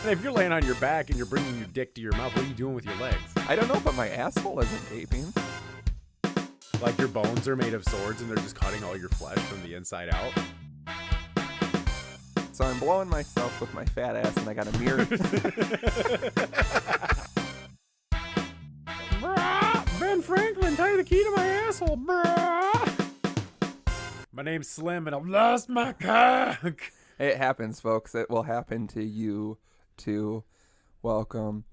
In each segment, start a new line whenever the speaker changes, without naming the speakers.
And if you're laying on your back and you're bringing your dick to your mouth, what are you doing with your legs?
I don't know, but my asshole isn't gaping.
Like your bones are made of swords and they're just cutting all your flesh from the inside out?
So I'm blowing myself with my fat ass, and I got a mirror.
Ben Franklin, tie the key to my asshole, bruh. My name's Slim, and I've lost my cock.
It happens, folks. It will happen to you, too. Welcome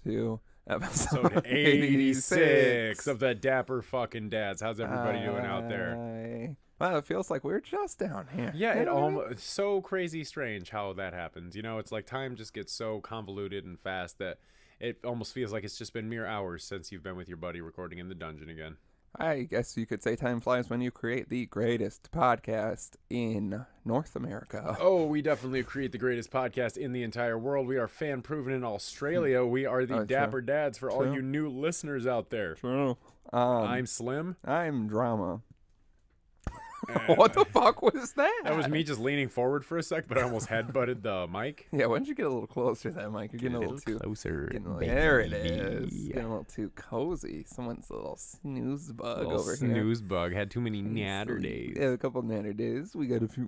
to episode
86 of the Dapper fucking Dads. How's everybody doing out there?
Well, it feels like we're just down here.
Yeah, it's so crazy strange how that happens. You know, it's like time just gets so convoluted and fast that it almost feels like it's just been mere hours since you've been with your buddy recording in the dungeon again.
I guess you could say time flies when you create the greatest podcast in North America.
Oh, we definitely create the greatest podcast in the entire world. We are fan-proven in Australia. We are the Dapper Dads for all you new listeners out there.
True.
I'm Slim.
I'm Drama. What the fuck was that?
That was me just leaning forward for a sec, but I almost headbutted the mic.
Yeah, why don't you get a little closer to that mic? You're getting a little too
closer.
There it is. Getting a little too cozy. Someone's a little snooze bug over here.
Snooze bug. Had too many natter days.
Yeah, a couple natter days. We have a few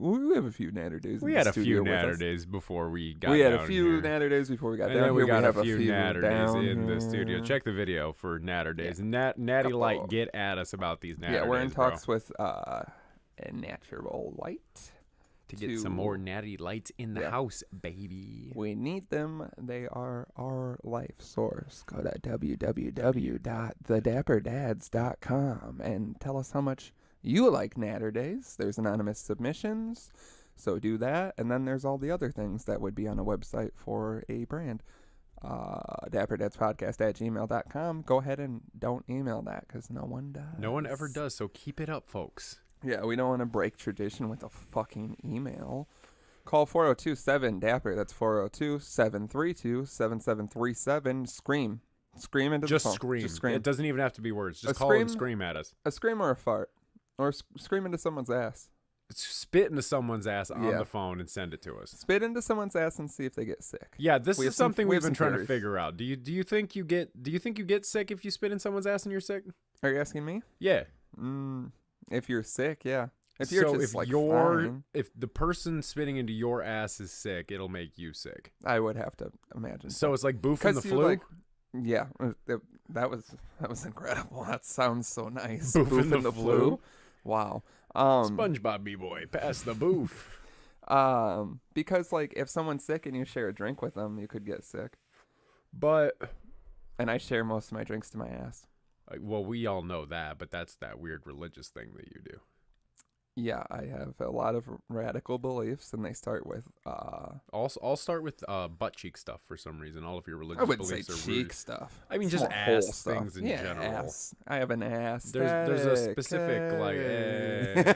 natter days.
We had a few natter days before we got down.
We had a few natter days before we got down.
And then we got
have
a few natter days in the
here.
studio. Check the video for natter days. Natty Light, get at us about these natter days.
Yeah, we're in talks with a natural light
to get some more natty lights in the house, baby.
We need them. They are our life source. Go to www.thedapperdads.com and tell us how much you like natter days. There's anonymous submissions, so do that. And then there's all the other things that would be on a website for a brand. dapperdadspodcast@gmail.com. Go ahead and don't email that because no one does.
No one ever does, so keep it up, folks.
Yeah, we don't want to break tradition with a fucking email. Call 402-7-DAPPER. That's 402-732-7737. Scream. Scream into the phone.
Just scream. It doesn't even have to be words. Just call and scream at us.
A scream or a fart. Or scream into someone's ass.
Spit into someone's ass on the phone and send it to us.
Spit into someone's ass and see if they get sick.
Yeah, this is something we've been trying to figure out. Do you think you get sick if you spit in someone's ass and you're sick?
Are you asking me?
Yeah.
If you're sick, yeah. If you're
if the person spitting into your ass is sick, it'll make you sick.
I would have to imagine.
So it's like Boofin The Flu.
Yeah, that was incredible. That sounds so nice.
Boofin The Flu.
Wow.
SpongeBob B-boy, pass the boof.
Because like if someone's sick and you share a drink with them, you could get sick. And I share most of my drinks to my ass.
Well, we all know that, but that's that weird religious thing that you do.
Yeah, I have a lot of radical beliefs, and they start with
I'll start with butt cheek stuff for some reason. All of your religious
I wouldn't
beliefs
say
are
cheek
rude.
stuff.
I mean, just ass things in general.
Ass. I have an ass.
There's a specific hey.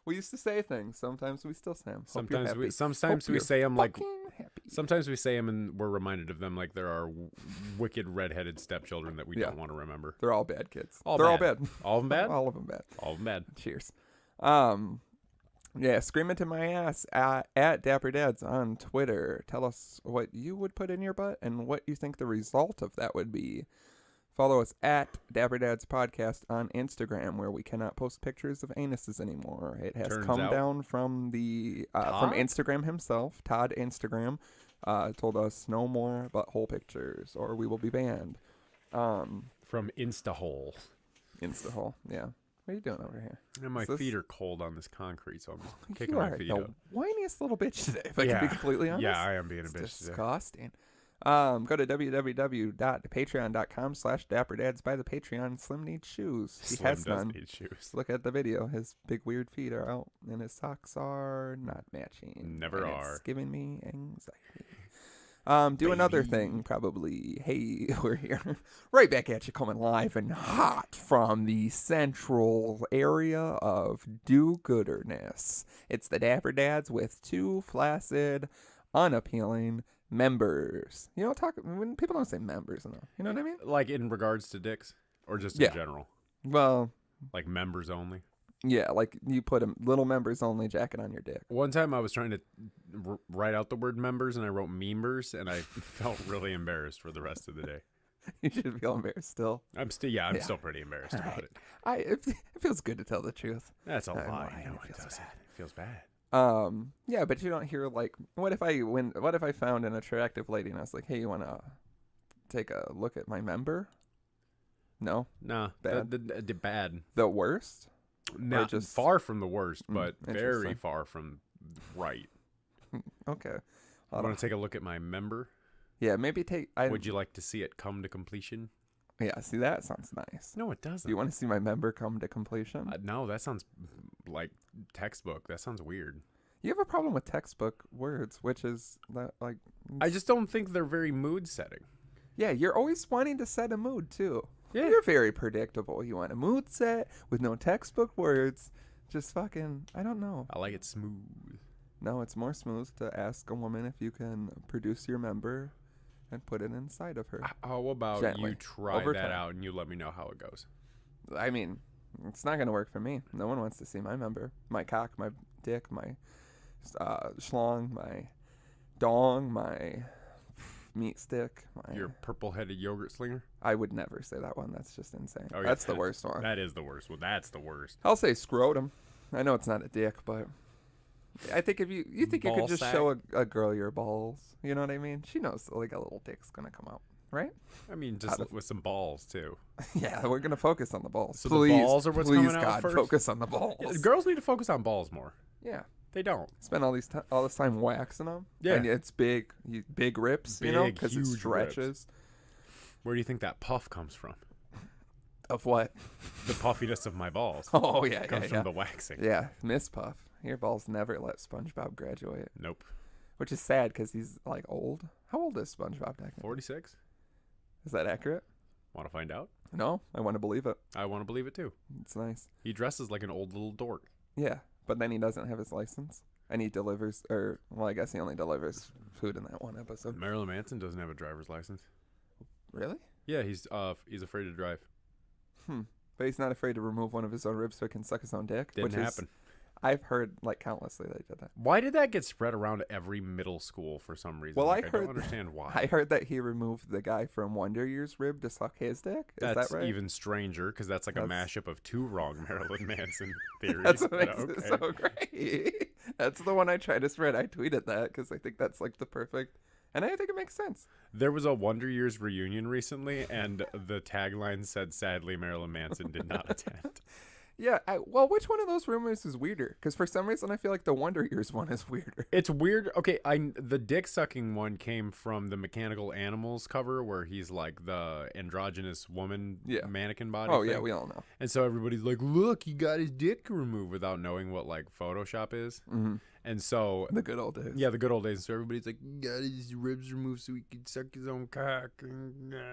We used to say things. Sometimes we still say them.
Sometimes we say them like. Sometimes we say them and we're reminded of them like there are wicked redheaded stepchildren that we don't want to remember.
They're all bad kids.
All bad. All of them bad?
All of them bad.
All of them bad.
Cheers. Yeah, scream into my ass at Dapper Dads on Twitter. Tell us what you would put in your butt and what you think the result of that would be. Follow us at Dapper Dads Podcast on Instagram, where we cannot post pictures of anuses anymore. It has come down from the from Instagram himself. Todd Instagram told us no more butthole pictures, or we will be banned.
From Instahole.
Instahole, yeah. What are you doing over here?
And my feet are cold on this concrete, so I'm just kicking my feet up.
Whiniest little bitch today, if I can be completely honest.
Yeah, I am being a bitch today.
Disgusting. Go to www.patreon.com/dapperdads. Buy the Patreon. Slim needs shoes. He has none.
Need shoes.
Look at the video. His big weird feet are out, and his socks are not matching.
Never are.
It's giving me anxiety. Do another thing, probably. Hey, we're here. Right back at you, coming live and hot from the central area of do-gooderness. It's the Dapper Dads with two flaccid, unappealing members. You know, when people don't say members enough. You know what I mean?
Like in regards to dicks? Or just in general?
Well,
like members only?
Yeah, like you put a little members only jacket on your dick.
One time I was trying to write out the word members and I wrote memers and I felt really embarrassed for the rest of the day.
You should feel embarrassed still.
I'm still pretty embarrassed about it.
It feels good to tell the truth.
That's a lie.
Lying,
No,
it
it
feels
doesn't.
bad.
It feels bad.
Yeah, but you don't hear like, what if I found an attractive lady and I was like, hey, you want to take a look at my member? No,
Nah,
bad.
The bad.
The worst.
Not
just-
far from the worst, but very
interesting.
far from right.
Okay.
I want to take a look at my member.
Yeah, maybe take.
Would you like to see it come to completion?
Yeah, see, that sounds nice.
No, it doesn't.
Do you want to see my member come to completion?
No, that sounds like textbook. That sounds weird.
You have a problem with textbook words, which is that like.
I just don't think they're very mood setting.
Yeah, you're always wanting to set a mood too.
Yeah.
You're very predictable. You want a mood set with no textbook words. Just fucking, I don't know.
I like it smooth.
No, it's more smooth to ask a woman if you can produce your member and put it inside of her.
How about
Gently.
you try
Over
that
time.
out and you let me know how it goes?
I mean, it's not going to work for me. No one wants to see my member. My cock, my dick, my schlong, my dong, my meat stick.
Your purple-headed yogurt slinger?
I would never say that one. That's just insane.
Oh, yeah,
That's the worst one.
That is the worst. Well, that's the worst.
I'll say scrotum. I know it's not a dick, but I think if you think you
Ball
could just
sack?
show a girl your balls, you know what I mean? She knows like a little dick's gonna come out, right?
I mean, just with some balls, too.
Yeah, we're gonna focus on the balls.
So
please,
the balls are what's
please,
coming out
God,
first?
focus on the balls.
Yeah, girls need to focus on balls more.
Yeah,
They don't.
spend all this time waxing them.
Yeah.
and it's big rips, you know,
Big,
because it
huge
stretches.
Where do you think that puff comes from?
Of what?
The puffiness of my balls
Oh yeah,
comes
yeah,
from
yeah.
the waxing.
Yeah, Miss Puff. Your balls never let SpongeBob graduate,
Nope.
which is sad because he's like old. How old is SpongeBob technically?
46?
Is that accurate?
Want to find out?
No, I want to believe it.
I want to believe it, too.
It's nice.
He dresses like an old little dork.
Yeah, but then he doesn't have his license, and he delivers, I guess he only delivers food in that one episode.
Marilyn Manson doesn't have a driver's license.
Really?
Yeah, he's afraid to drive.
But he's not afraid to remove one of his own ribs so he can suck his own dick.
Didn't
which
happen.
I've heard like countlessly they did that.
Why did that get spread around every middle school for some reason?
Well,
Like,
I
I don't
heard-
understand why.
I heard that he removed the guy from Wonder Year's rib to suck his dick. Is
That's
that right?
even stranger because that's like a
That's-
mashup of two wrong Marilyn Manson theories.
That's what
but
makes it
okay.
so great. That's the one I tried to spread. I tweeted that because I think that's like the perfect, and I think it makes sense.
There was a Wonder Years reunion recently, and the tagline said, "Sadly, Marilyn Manson did not attend."
Yeah. Well, which one of those rumors is weirder? Because for some reason I feel like the Wonder Years one is weirder.
It's weird. Okay, the dick sucking one came from the Mechanical Animals cover where he's like the androgynous woman mannequin body.
Oh
thing.
yeah, we all know.
And so everybody's like, "Look, he got his dick removed," without knowing what like Photoshop is.
Mm-hmm.
And so
The good old days.
yeah, the good old days. So everybody's like, "He got his ribs removed so he could suck his own cock."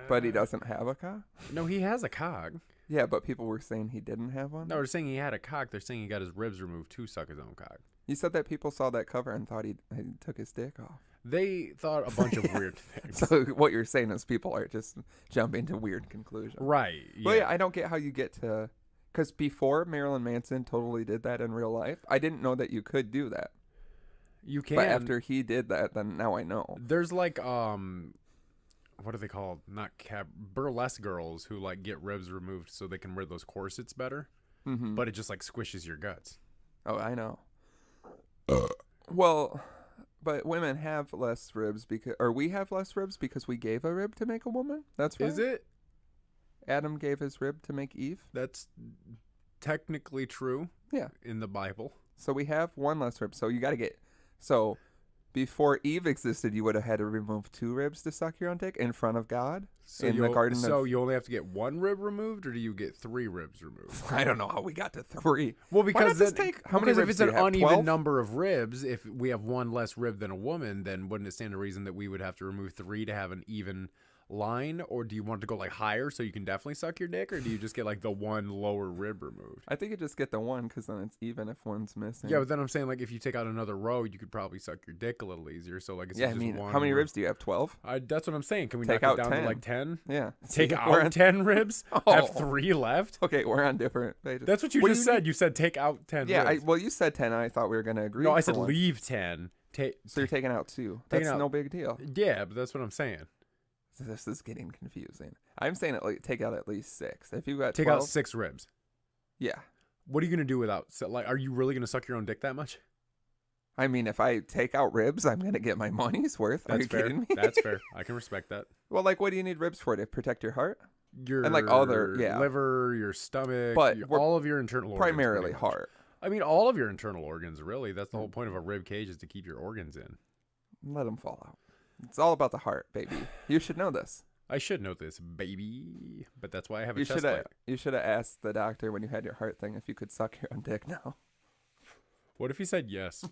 But he doesn't have a cock.
No, he has a cock.
Yeah, but people were saying he didn't have one.
No, they're saying he had a cock. They're saying he got his ribs removed to suck his own cock.
You said that people saw that cover and thought he took his dick off.
They thought a bunch of weird things.
So what you're saying is people are just jumping to weird conclusions.
Right. Yeah.
Well, yeah, I don't get how you get to, because before Marilyn Manson totally did that in real life, I didn't know that you could do that.
You can.
But after he did that, then now I know.
There's like what are they called? Not burlesque girls who like get ribs removed so they can wear those corsets better.
Mm-hmm.
But it just like squishes your guts.
Oh, I know. Well, but women have less ribs we have less ribs because we gave a rib to make a woman. That's right.
Is it?
Adam gave his rib to make Eve.
That's technically true.
Yeah.
In the Bible.
So we have one less rib. So you got to get. So before Eve existed, you would have had to remove 2 ribs to suck your own dick in front of God in the garden.
So you only have to get 1 rib removed, or do you get 3 ribs removed?
I don't know how we got to 3.
Well,
Why
because
not just how many
if
ribs
it's
do
an
you have,
uneven
12?
number of ribs, if we have 1 less rib than a woman, then wouldn't it stand to reason that we would have to remove 3 to have an even line, or do you want to go like higher so you can definitely suck your dick, or do you just get like the one lower rib removed?
I think you just get the one because then it's even if one's missing.
Yeah, but then I'm saying like if you take out another row, you could probably suck your dick a little easier. So like it's
yeah,
just
I mean,
one
how many ribs do you have? 12?
That's what I'm saying. Can we
Take
knock it
out
down
10.
to like 10?
Yeah.
Take
See,
out 10 ribs?
Oh.
Have 3 left?
Okay, we're on different pages.
That's what you just said. You said take out 10
Yeah,
ribs.
well, you said 10, and I thought we were going to agree.
No, I
for
said
once.
leave 10.
So you're taking out 2.
Taking
That's
out-
no big deal.
Yeah, but that's what I'm saying.
This is getting confusing. I'm saying take out at least 6. If you got
Take
12,
out 6 ribs.
yeah.
What are you going to do without... So, like, are you really going to suck your own dick that much?
I mean, if I take out ribs, I'm going to get my money's worth. Are
That's
you
fair.
kidding me?
That's fair. I can respect that.
Well, like, what do you need ribs for? To protect your heart?
Your
And, like, other- yeah.
liver, your stomach,
But we're
all of your internal organs.
Primarily
pretty much.
heart.
I mean, all of your internal organs, really. That's the whole point of a rib cage, is to keep your organs in.
Let them fall out. It's all about the heart, baby. You should know this.
I should know this, baby. But that's why I have a
You
chest
should have.
plate.
You should have asked the doctor when you had your heart thing if you could suck your own dick now.
What if he said yes?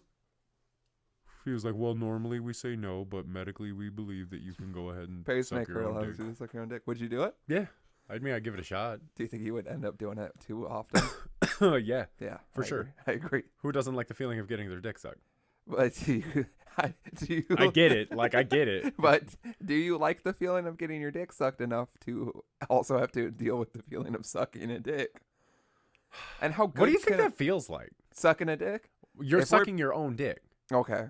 He was like, well, normally we say no, but medically we believe that you can go ahead and suck
Pacemaker
your own
allows
dick.
you to suck your own dick. Would you do it?
Yeah. I mean, I'd give it a shot.
Do you think you would end up doing it too often?
Yeah,
Yeah,
For
I
sure.
agree. I agree.
who doesn't like the feeling of getting their dick sucked?
But do you?
I get it. Like, I get it.
But do you like the feeling of getting your dick sucked enough to also have to deal with the feeling of sucking a dick? And how good
What do you think
can
that feels like?
sucking a dick?
You're
If we're-
sucking your own dick.
Okay.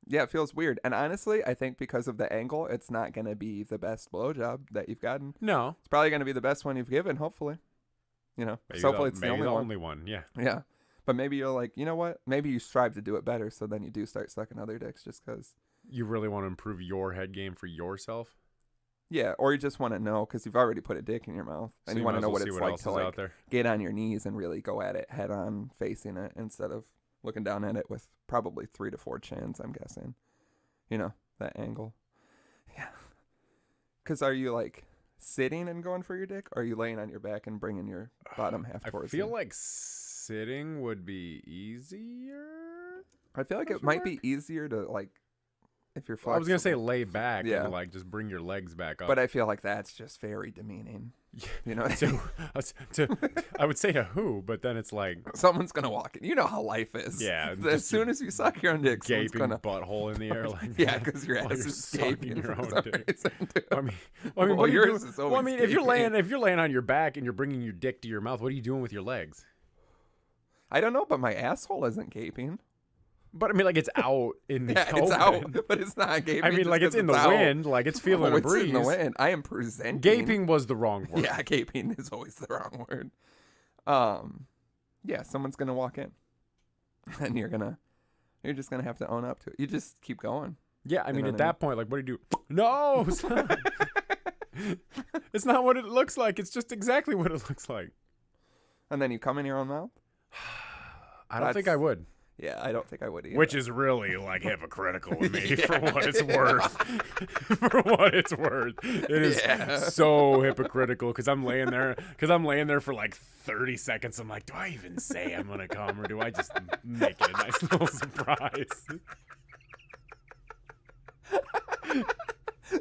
Yeah, it feels weird. And honestly, I think because of the angle, it's not going to be the best blowjob that you've gotten.
No.
It's probably going to be the best one you've given, hopefully. You know,
Maybe
so hopefully it's the
maybe
only one.
one. Yeah.
Yeah. But maybe you're like, you know what? Maybe you strive to do it better, so then you do start sucking other dicks just because.
You really want to improve your head game for yourself?
Yeah, or you just want to know because you've already put a dick in your mouth, and
So
you want
might
to know
as well
what
see
it's
what
like
else
to
is
like
out there.
get on your knees and really go at it head on, facing it instead of looking down at it with probably 3 to 4 chins. I'm guessing, you know, that angle. Yeah. Because are you like sitting and going for your dick, or are you laying on your back and bringing your bottom half
I
towards
feel
you?
like sitting would be easier.
I feel like it
question
might
mark?
be easier to like if you're flexible.
I was gonna say lay back
Yeah.
and like just bring your legs back up.
But I feel like that's just very demeaning. You know,
I would say to who, but then it's like
someone's gonna walk in. You know how life is.
Yeah,
As
just
soon as you suck your own dick, someone's
gaping
gonna.
butthole in the air, like
Yeah,
that
because your
while
ass
you're
is
sucking
gaping
your
for
own
some
dick.
reason, too.
I mean,
Well,
what are you
yours
doing?
is
Well, I
always
mean, if you're
gaping.
laying on your back and you're bringing your dick to your mouth, what are you doing with your legs?
I don't know, but my asshole isn't gaping.
But I mean, like it's out in the
Yeah,
open.
it's out, but it's not gaping.
I mean,
just
like it's
'cause
in the
out.
wind, like it's feeling
Oh,
a
it's
breeze.
in the wind. I am presenting.
Gaping was the wrong word.
Yeah, gaping is always the wrong word. Yeah, someone's gonna walk in, and you're just gonna have to own up to it. You just keep going.
Yeah, I mean,
know
at
what I
that point, like, what do you do? No, it's not. It's not what it looks like. It's just exactly what it looks like.
And then you come in your own mouth.
I don't think I
That's-
would.
Yeah, I don't think I would either.
Which is really like hypocritical of me
Yeah.
for what it's worth. For what it's worth, it is
Yeah.
so hypocritical because I'm laying there for like 30 seconds. I'm like, do I even say I'm gonna come or do I just make it a nice little surprise?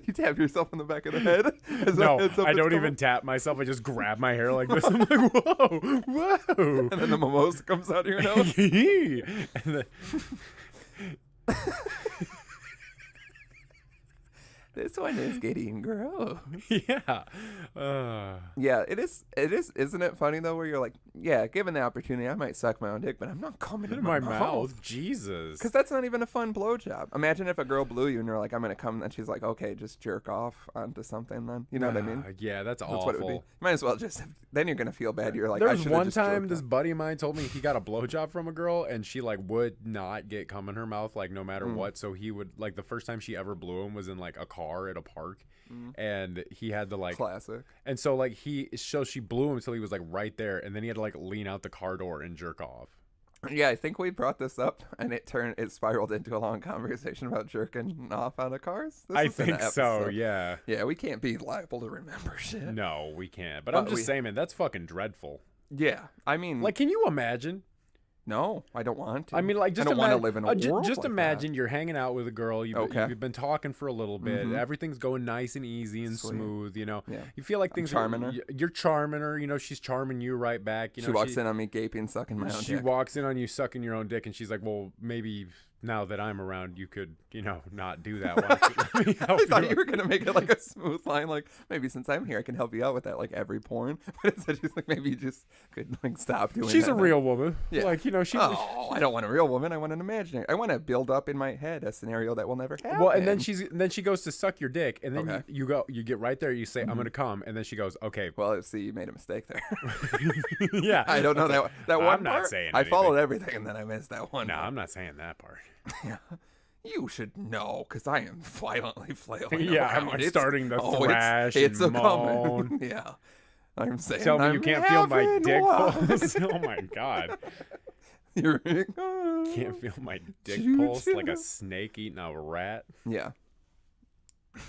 You tap yourself in the back of the head. as the
No,
heads up
I
is
don't
coming.
even tap myself. I just grab my hair like this. I'm like, whoa, whoa.
And then the mimosa comes out of your nose.
And then,
This one is getting gross.
yeah.
Yeah, it is. It is. Isn't it funny though? Where you're like, yeah, given the opportunity, I might suck my own dick, but I'm not coming
In
in
my mouth. Jesus.
Because that's not even a fun blowjob. Imagine if a girl blew you and you're like, I'm gonna come, and she's like, okay, just jerk off onto something. Then you know what I mean?
Yeah, that's
That's
awful.
what it would be. Might as well just. Then you're gonna feel bad. You're like,
There
I
was
should've
one
just
time
jerked
this
off.
buddy of mine told me he got a blowjob from a girl and she like would not get cum in her mouth like no matter what. So he would like the first time she ever blew him was in like a car at a park, and he had to like
Classic.
and so like she blew him until he was like right there, and then he had to like lean out the car door and jerk off.
Yeah, I think we brought this up, and it spiraled into a long conversation about jerking off out of cars. This
I
was in
think
the
so.
episode.
Yeah.
Yeah, we can't be liable to remember shit.
No, we can't. But
But
I'm just
we-
saying, man, that's fucking dreadful.
Yeah, I mean,
Like, can you imagine?
No, I don't want to.
I mean, like, just
I don't want to live in a world
just
like
imagine you're hanging out with a girl. You've been talking for a little bit.
Mhm.
Everything's going nice and easy and
Sweet.
smooth. You know,
Yeah.
you feel like things
charming
are.
her.
You're charming her. You know, she's charming you right back. You know,
she walks in on me gaping, sucking my own
She
dick.
walks in on you sucking your own dick, and she's like, "Well, maybe now that I'm around, you could, not do that." Why don't you let me help
I thought you
you
were going to make it like a smooth line, like, maybe since I'm here, I can help you out with that, like every porn. But instead, she's like, maybe you just could, like, stop doing that.
She's a real woman.
Yeah.
Like, she.
Oh, I don't want a real woman. I want an imaginary. I want to build up in my head a scenario that will never happen.
Well, and then she goes to suck your dick, and then
Okay.
you get right there, you say, "I'm gonna come," and then she goes, "Okay."
Well, see, you made a mistake there.
Yeah.
I don't know that one
I'm not
part.
saying
I
anything.
followed everything, and then I missed that one.
No,
part.
I'm not saying that part.
Yeah. You should know, because I am violently flailing
Yeah,
around.
I'm
It's-
starting to
oh,
thrash
it's
and
a
moan.
coming. Yeah. I'm saying
Tell me
I'm
you can't feel my
having
dick
one.
pulse. Oh my god.
You're
Can't feel my dick
Choo-choo.
pulse like a snake eating a rat,
Yeah.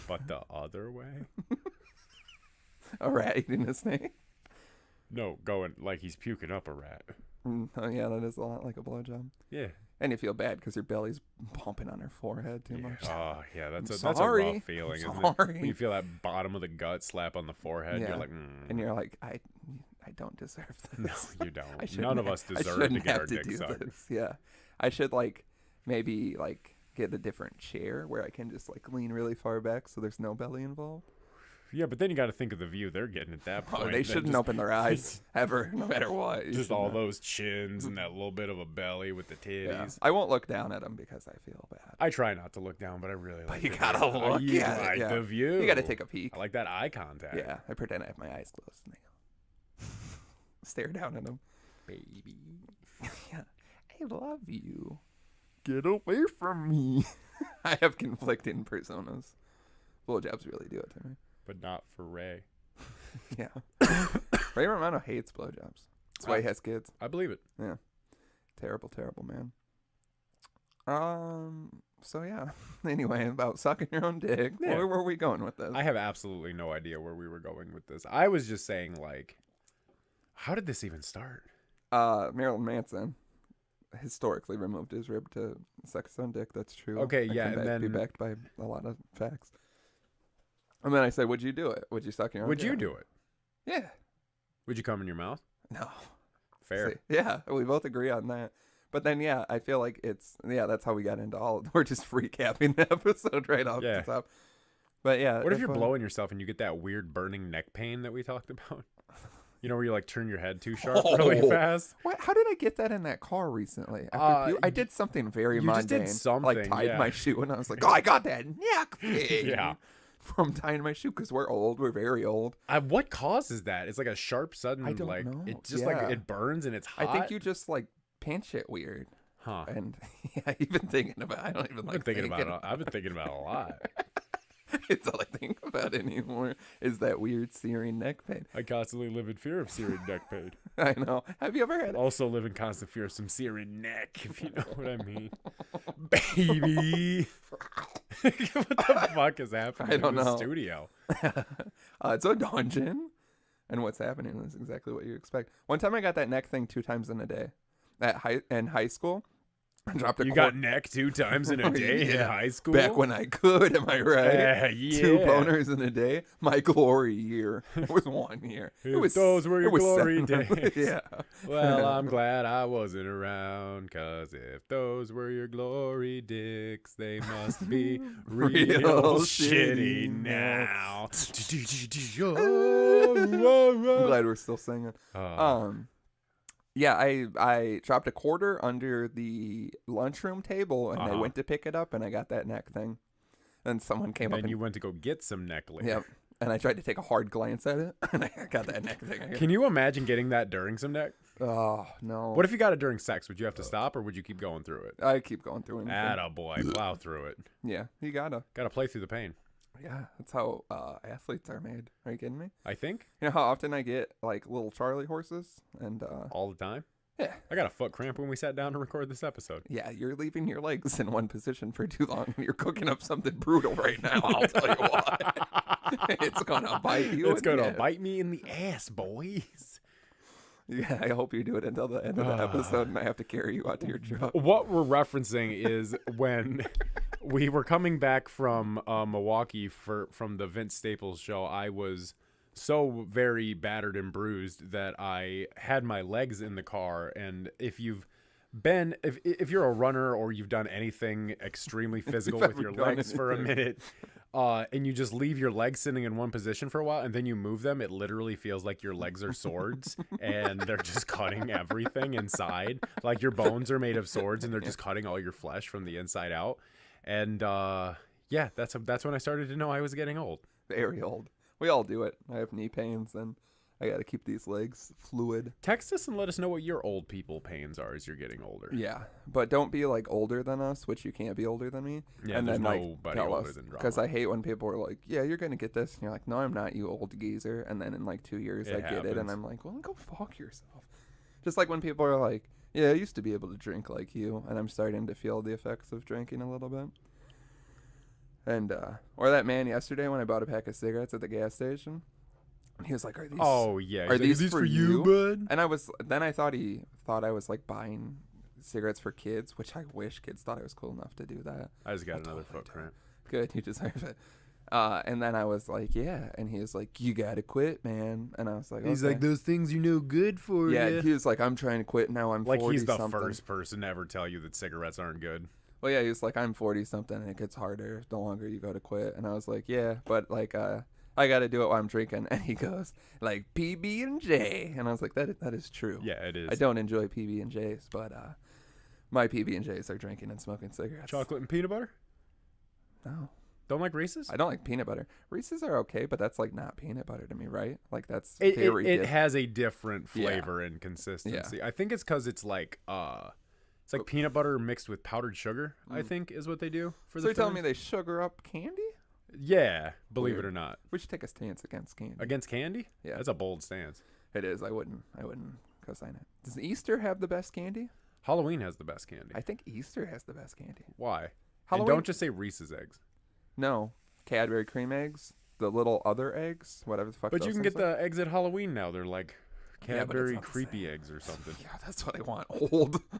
but the other way?
A rat eating a snake.
No, going like he's puking up a rat.
Oh, yeah, that is a lot like a blowjob.
Yeah.
And you feel bad because your belly's bumping on her forehead too much.
Oh, yeah, that's a
sorry.
rough feeling, isn't it?
Sorry.
When you feel that bottom of the gut slap on the forehead,
Yeah.
you're like,
And you're like, I don't deserve
no,
this.
you don't.
I shouldn't
None of
ha-
us
I
deserve to
shouldn't
get
have
our
to
dick
do
sucked.
this. Yeah. I should maybe get a different chair where I can just lean really far back so there's no belly involved.
Yeah, but then you got to think of the view they're getting at that point.
Oh, they shouldn't open their eyes ever, no matter what. You
Just
should
all
not.
those chins and that little bit of a belly with the titties.
Yeah. I won't look down at them because I feel bad.
I try not to look down, but I really like
you
the
gotta
view.
look
You
at it,
like
yeah.
the view.
You got to take a peek.
I like that eye contact.
Yeah, I pretend I have my eyes closed and I stare down at them.
Baby.
Yeah, I love you. Get away from me. I have conflicting personas. Blowjobs really do it to me.
But not for Ray.
Yeah. Ray Romano hates blowjobs. That's why he has kids.
I believe it.
Yeah. Terrible, terrible man. So yeah. Anyway, about sucking your own dick.
Yeah.
Where were we going with this?
I have absolutely no idea where we were going with this. I was just saying, how did this even start?
Marilyn Manson historically removed his rib to suck his own dick. That's true.
Okay,
That
yeah,
can
and
be
then-
backed by a lot of facts. And then I said, would you do it? Would you suck your own
Would
dick?
you do it?
Yeah.
Would you come in your mouth?
No.
Fair.
See, yeah, we both agree on that. But then, yeah, I feel like that's how we got into all. We're just recapping the episode right off
Yeah.
the top. But yeah.
What if you're blowing yourself and you get that weird burning neck pain that we talked about? You know, where you turn your head too sharp really fast?
What? How did I get that in that car recently? I did something very
you
mundane.
just did something,
tied
yeah.
my shoe, and I was like, oh, I got that neck thing.
Yeah.
From tying my shoe, because we're old. We're very old.
What causes that? It's like a sharp, sudden,
I don't know.
it just
Yeah.
it burns and it's hot.
I think you just pinch it weird.
Huh.
And yeah, I've been thinking about. I don't even
I've been thinking about it. I've been thinking about it a lot.
It's all I think about anymore is that weird searing neck pain.
I constantly live in fear of searing neck pain.
I know. Have you ever had?
Also live in constant fear of some searing neck, if you know what I mean. Baby. What the fuck is happening
I don't
in the
know.
studio?
It's a dungeon, and what's happening is exactly what you expect. One time I got that neck thing 2 times in a day, in high school. I dropped a
You
quart-
got neck 2 times in a day in
Yeah.
high school?
Back when I could, am I right?
Yeah.
2 boners in a day, my glory year. It was 1 year.
If those were your
it was
glory
7.
days.
Yeah.
Well, I'm glad I wasn't around, 'cause if those were your glory dicks, they must be real,
Real
shitty
shitty
now.
I'm glad we're still singing.
Oh.
Yeah, I dropped a quarter under the lunchroom table, and I
Uh-huh.
went to pick it up, and I got that neck thing. And someone came up
And
and
you went to go get some neck later.
yep. And I tried to take a hard glance at it, and I got that neck thing again.
Can you imagine getting that during some neck?
Oh no!
What if you got it during sex? Would you have to stop, or would you keep going through it?
I keep going through anything.
Attaboy, plow through it.
Yeah, you gotta.
Gotta play through the pain.
Yeah, that's how athletes are made. Are you kidding me?
I think
You know how often I get little Charlie horses, and
all the time.
yeah,
I got a foot cramp when we sat down to record this episode.
yeah, you're leaving your legs in one position for too long, and you're cooking up something brutal right now. I'll tell you what, it's gonna bite you.
It's
in the
gonna
ass.
bite me in the ass, boys.
Yeah, I hope you do it until the end of the episode, and I have to carry you out to your truck.
What we're referencing is when we were coming back from Milwaukee from the Vince Staples show. I was so very battered and bruised that I had my legs in the car. And if you're a runner or you've done anything extremely physical with your legs for a minute, and you just leave your legs sitting in one position for a while and then you move them, it literally feels like your legs are swords and they're just cutting everything inside. Like your bones are made of swords and they're just cutting all your flesh from the inside out. And yeah, that's when I started to know I was getting old.
Very old. We all do it. I have knee pains and I got to keep these legs fluid.
Text us and let us know what your old people pains are as you're getting older.
Yeah, but don't be like older than us, which you can't be older than me.
Yeah,
and
there's
then like
nobody
tell
older
us,
than drama.
because I hate when people are like, "Yeah, you're gonna get this," and you're like, "No, I'm not, you old geezer." And then in like 2 years, I get it, and I'm like, "Well, go fuck yourself." Just like when people are like, "Yeah, I used to be able to drink like you," and I'm starting to feel the effects of drinking a little bit. And or that man yesterday when I bought a pack of cigarettes at the gas station. He was like, "Are these?
Oh yeah,
are these for you,
bud?"
And I thought he thought I was like buying cigarettes for kids, which I wish kids thought I was cool enough to do that.
I just got another footprint.
Good, you deserve it. And then I was like, "Yeah," and he was like, "You gotta quit, man." And I was like,
He's
okay.
like, "Those things you know good for
Yeah,
you."
he was like, "I'm trying to quit now. I'm
like
40
he's the
something."
first person to ever tell you that cigarettes aren't good.
Well, yeah, he was like, "I'm 40 something, and it gets harder the longer you go to quit." And I was like, "Yeah, but like, I got to do it while I'm drinking." And he goes, like, PB&J. And I was like, that is true.
Yeah, it is.
I don't enjoy PB&Js, but my PB&Js are drinking and smoking cigarettes.
Chocolate and peanut butter?
No.
Don't like Reese's?
I don't like peanut butter. Reese's are okay, but that's like not peanut butter to me, right? Like that's
It
very
has a different flavor and consistency.
Yeah.
I think it's because it's like peanut butter mixed with powdered sugar, I think is what they do for
So
the
you're telling me
fillings.
they sugar up candy?
Yeah, believe
Weird.
it or not.
We should take a stance against candy.
Against candy?
Yeah.
That's a bold stance.
It is. I wouldn't co-sign it. Does Easter have the best candy?
Halloween has the best candy.
I think Easter has the best candy.
Why?
Halloween?
And don't just say Reese's eggs.
No. Cadbury cream eggs, the little other eggs, whatever the fuck.
But
those
you can
things
get
are.
the eggs at Halloween now. They're like
Yeah, but it's
Cadbury
not the
creepy
same.
eggs or something.
Yeah, that's what I want.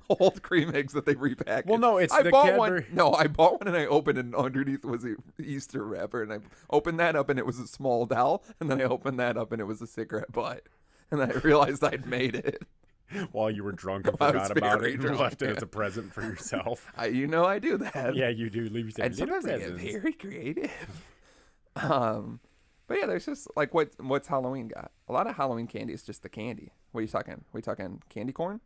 Old cream eggs that they repackage.
Well, no, it's
I
the
bought
Cadbury.
one. No, I bought one and I opened it, and underneath was a Easter wrapper, and I opened that up and it was a small doll, and then I opened that up and it was a cigarette butt, and then I realized I'd made it.
While you were drunk and
I was
forgot about
very
it and
drunk,
left it
yeah.
as a present for yourself.
I do that.
Yeah, you do. Leave yourself
And sometimes I get
presents.
very creative. But yeah, there's just like what's Halloween got? A lot of Halloween candy is just the candy. What are you talking? We talking candy corn?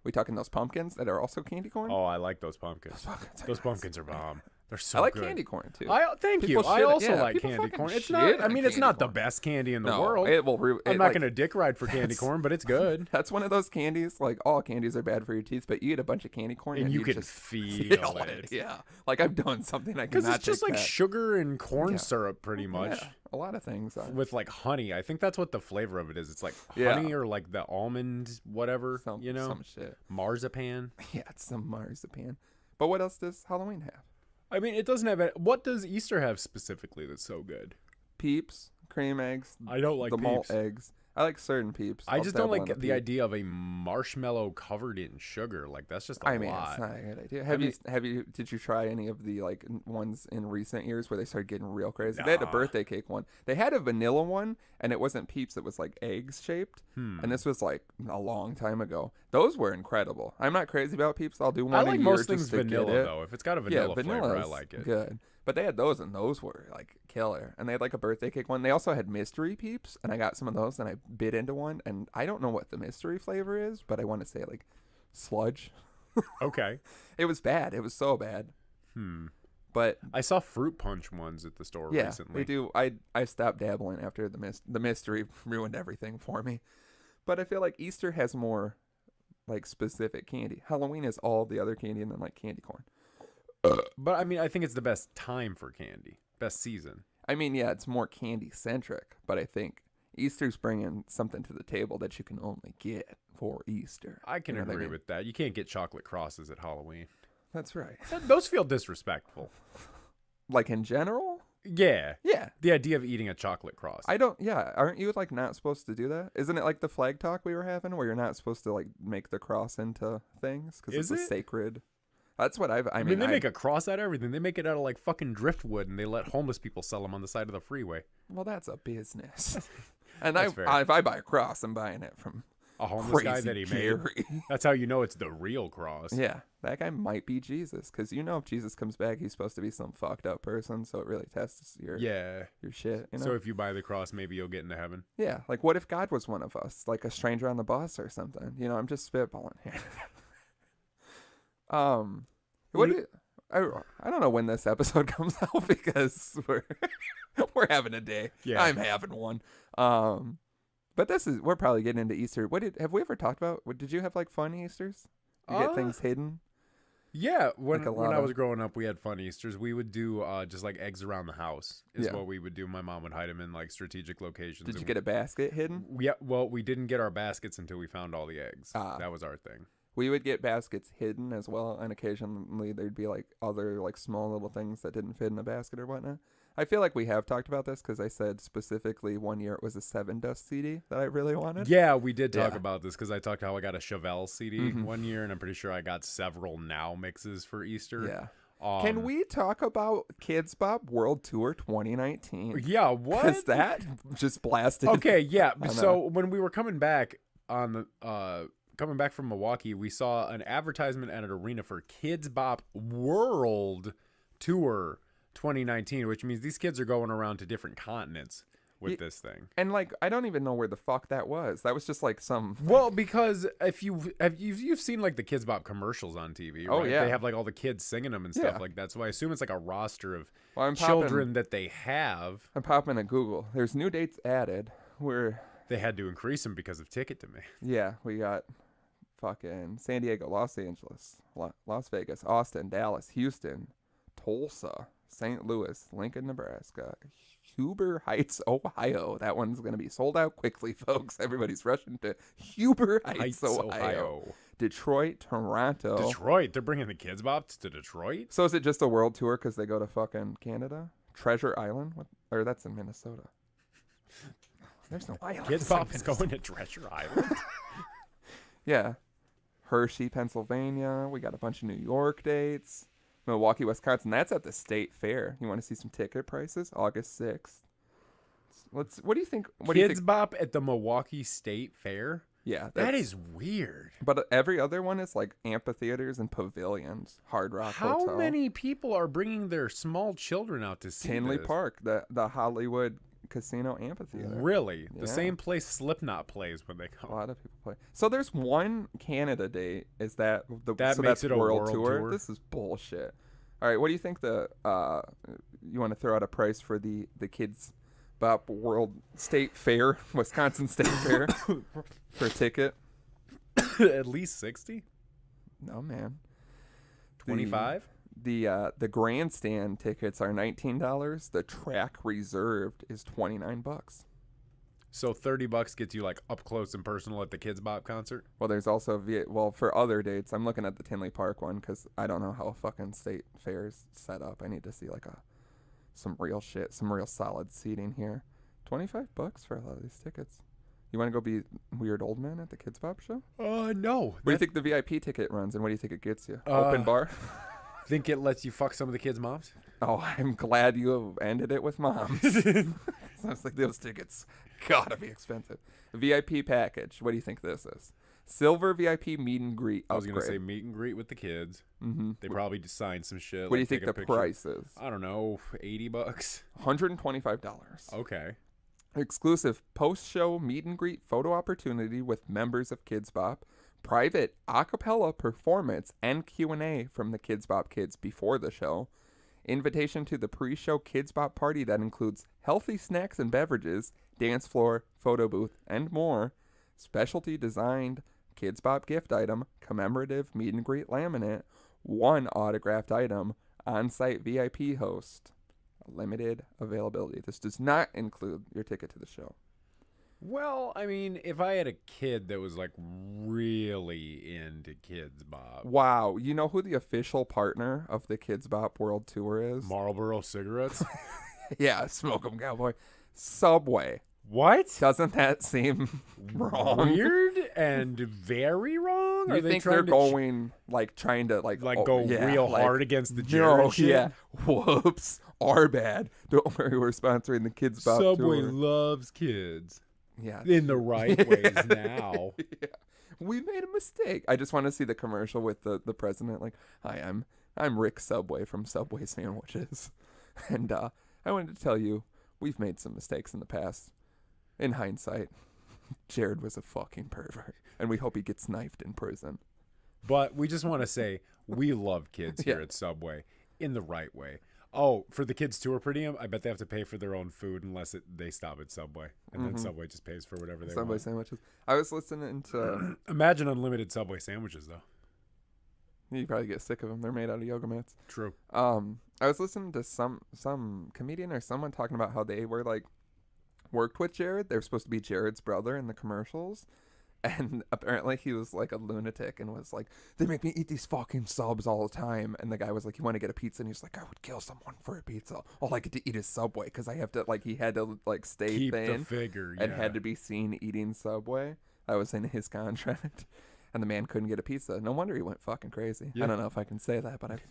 We talking those pumpkins that are also candy corn?
Oh, I like those pumpkins. Those
Nice.
pumpkins are bomb. They're so
I like
good.
candy corn too.
Thank
People
you. I
shit-
also
yeah,
like
people
candy
fucking
corn. It's
shit
not. I
on
mean, it's
candy
not the
corn.
best candy in the
No,
world.
it will.
I'm not gonna dick ride for candy
that's-
corn, but it's good.
That's one of those candies. Like all candies are bad for your teeth, but you eat a bunch of candy corn
And you can
just
feel it.
Yeah, like I've done something I
Because
cannot
it's just
take
like
back.
sugar and corn
Yeah.
syrup, pretty much,
Yeah, a lot of things.
with like honey. I think that's what the flavor of it is. It's like
Yeah.
honey or like the almond, whatever.
some shit.
Marzipan.
Yeah, it's some marzipan. But what else does Halloween have?
I mean, it doesn't have it. What does Easter have specifically that's so good?
Peeps, cream eggs,
I don't like
the malt
Peeps.
eggs. I like certain Peeps.
I
I'll
just don't
dabble
like
in a
the
Peep.
idea of a marshmallow covered in sugar. Like that's just a
I mean,
lot.
it's not a good idea. Did you try any of the like ones in recent years where they started getting real crazy? They had a
Nah.
birthday cake one. They had a vanilla one, and it wasn't Peeps. It was like eggs shaped.
Hmm.
And this was like a long time ago. Those were incredible. I'm not crazy about Peeps. I'll do one
I
a
like
year
most
just
things
to get
vanilla
it.
though. If it's got a vanilla flavor, I
vanilla's
like it.
good. But they had those, and those were like killer. And they had like a birthday cake one. They also had mystery Peeps, and I got some of those, and I bit into one, and I don't know what the mystery flavor is, but I want to say like sludge.
Okay.
It was bad. It was so bad. But
I saw fruit punch ones at the store
yeah,
recently.
they do. I stopped dabbling after the mystery ruined everything for me. But I feel like Easter has more like specific candy. Halloween is all the other candy, and then like candy corn.
But I mean, I think it's the best time for candy. Best season.
I mean, yeah, it's more candy centric, but I think Easter's bringing something to the table that you can only get for Easter.
I can
You know what
agree
mean?
with that. You can't get chocolate crosses at Halloween.
That's right.
Those feel disrespectful.
Like in general?
Yeah.
Yeah.
The idea of eating a chocolate cross.
Aren't you like not supposed to do that? Isn't it like the flag talk we were having where you're not supposed to like make the cross into things because it's
Is
a
it?
sacred. That's what I
mean, they make a cross out of everything. They make it out of like fucking driftwood, and they let homeless people sell them on the side of the freeway.
Well, that's a business. And
That's
if I buy a cross, I'm buying it from
A homeless
crazy
guy that he
Gary.
made. That's how you know it's the real cross.
Yeah, that guy might be Jesus, because you know if Jesus comes back, he's supposed to be some fucked up person, so it really tests your shit. You know?
So if you buy the cross, maybe you'll get into heaven.
Yeah, like what if God was one of us, like a stranger on the bus or something? You know, I'm just spitballing here. I don't know when this episode comes out because we're having a day.
Yeah.
I'm having one. But we're probably getting into Easter. Have we ever talked about? Did you have like fun Easters? You get things hidden.
Yeah, when
Like
I was growing up, we had fun Easters. We would do just like eggs around the house is
Yeah.
what we would do. My mom would hide them in like strategic locations.
Did you get a basket hidden?
Yeah, well, we didn't get our baskets until we found all the eggs.
Ah.
That was our thing.
We would get baskets hidden as well, and occasionally there'd be like other like small little things that didn't fit in a basket or whatnot. I feel like we have talked about this because I said specifically one year it was a Seven Dust CD that I really wanted.
Yeah, we did talk
Yeah.
about this because I talked how I got a Chevelle CD one year, and I'm pretty sure I got several Now mixes for Easter.
Yeah. Can we talk about Kidz Bop World Tour 2019?
Yeah, what?
Because that just blasted.
Okay, yeah.
I
So when we were coming back from Milwaukee, we saw an advertisement at an arena for Kidz Bop World Tour 2019, which means these kids are going around to different continents with this thing.
And like, I don't even know where the fuck that was. That was just like some.
Well, because if you've seen like the Kidz Bop commercials on TV, right?
Oh, yeah.
They have like all the kids singing them and stuff
Yeah.
like that. So I assume it's like a roster of
Well,
children that they have.
I'm popping a Google. There's new dates added.
They had to increase them because of Ticket to Me.
Yeah, we got fucking San Diego, Los Angeles, Las Vegas, Austin, Dallas, Houston, Tulsa, St. Louis, Lincoln, Nebraska, Huber Heights, Ohio. That one's going to be sold out quickly, folks. Everybody's rushing to Huber Heights, Ohio. Detroit, Toronto.
Detroit. They're bringing the Kidz Bop to Detroit?
So is it just a world tour because they go to fucking Canada? Treasure Island? Or that's in Minnesota. There's no island.
Kidz Bop is going to Treasure Island?
Yeah. Hershey, Pennsylvania. We got a bunch of New York dates. Milwaukee, Wisconsin. That's at the state fair. You want to see some ticket prices? August 6th. What do you think?
Kidz Bop at the Milwaukee State Fair?
Yeah.
That is weird.
But every other one is like amphitheaters and pavilions. Hard Rock Hotel.
How many people are bringing their small children out to see
Tinley
this?
Park, the Hollywood Casino Amphitheater.
Really? The
Yeah.
same place Slipknot plays when they
A
come.
lot of people play. So there's one Canada date. Is that
That
so
makes
that's
it a world tour?
This is bullshit. All right, what do you think you want to throw out a price for the Kidz Bop World State Fair, Wisconsin State Fair for a ticket?
At least 60?
No, man.
25?
The grandstand tickets are $19. The track reserved is $29.
So $30 gets you like up close and personal at the Kidz Bop concert?
Well, there's also for other dates. I'm looking at the Tinley Park one because I don't know how a fucking state fair is set up. I need to see like some real shit, some real solid seating here. $25 for a lot of these tickets. You want to go be weird old man at the Kidz Bop show?
No.
What do you think the VIP ticket runs, and what do you think it gets you? Open bar?
Think it lets you fuck some of the kids' moms?
Oh, I'm glad you ended it with moms. Sounds like those tickets gotta be expensive. VIP package. What do you think this is? Silver VIP meet and greet upgrade.
I was going to say meet and greet with the kids.
Mm-hmm.
They probably just signed some shit.
What do you
like
think the
take a picture.
price is?
I don't know, $80?
$125.
Okay.
Exclusive post-show meet and greet photo opportunity with members of Kidz Bop. Private a cappella performance and Q&A from the Kidz Bop kids before the show. Invitation to the pre-show Kidz Bop party that includes healthy snacks and beverages, dance floor, photo booth, and more. Specialty designed Kidz Bop gift item, commemorative meet and greet laminate, one autographed item, on-site VIP host. Limited availability. This does not include your ticket to the show.
Well, I mean, if I had a kid that was like really into Kidz Bop.
Wow. You know who the official partner of the Kidz Bop World Tour is?
Marlboro cigarettes?
Yeah, smoke 'em, cowboy. Subway.
What?
Doesn't that seem wrong?
Weird and very wrong?
You think they're going, trying to,
go real hard against the Jared
no,
shit?
Yeah. Whoops. Our bad. Don't worry, we're sponsoring the Kidz Bop
Subway
Tour.
loves kids.
Yeah.
In the right ways now.
Yeah. We made a mistake. I just want to see the commercial with the president. Like, hi, I'm Rick Subway from Subway Sandwiches. And I wanted to tell you, we've made some mistakes in the past. In hindsight, Jared was a fucking pervert. And we hope he gets knifed in prison.
But we just want to say we love kids here at Subway in the right way. Oh, for the Kidz Tour per diem, I bet they have to pay for their own food unless they stop at Subway. And then Subway just pays for whatever they
Subway
want.
sandwiches. I was listening to...
Imagine unlimited Subway sandwiches, though.
You probably get sick of them. They're made out of yoga mats.
True.
I was listening to some comedian or someone talking about how they were, worked with Jared. They were supposed to be Jared's brother in the commercials. And apparently he was like a lunatic and was like, they make me eat these fucking subs all the time. And the guy was like, you want to get a pizza? And he's like, I would kill someone for a pizza. All I get to eat is Subway because I have to, he had to, stay
Keep
thin
the figure,
and had to be seen eating Subway. That was in his contract. And the man couldn't get a pizza. No wonder he went fucking crazy.
Yeah.
I don't know if I can say that, but I've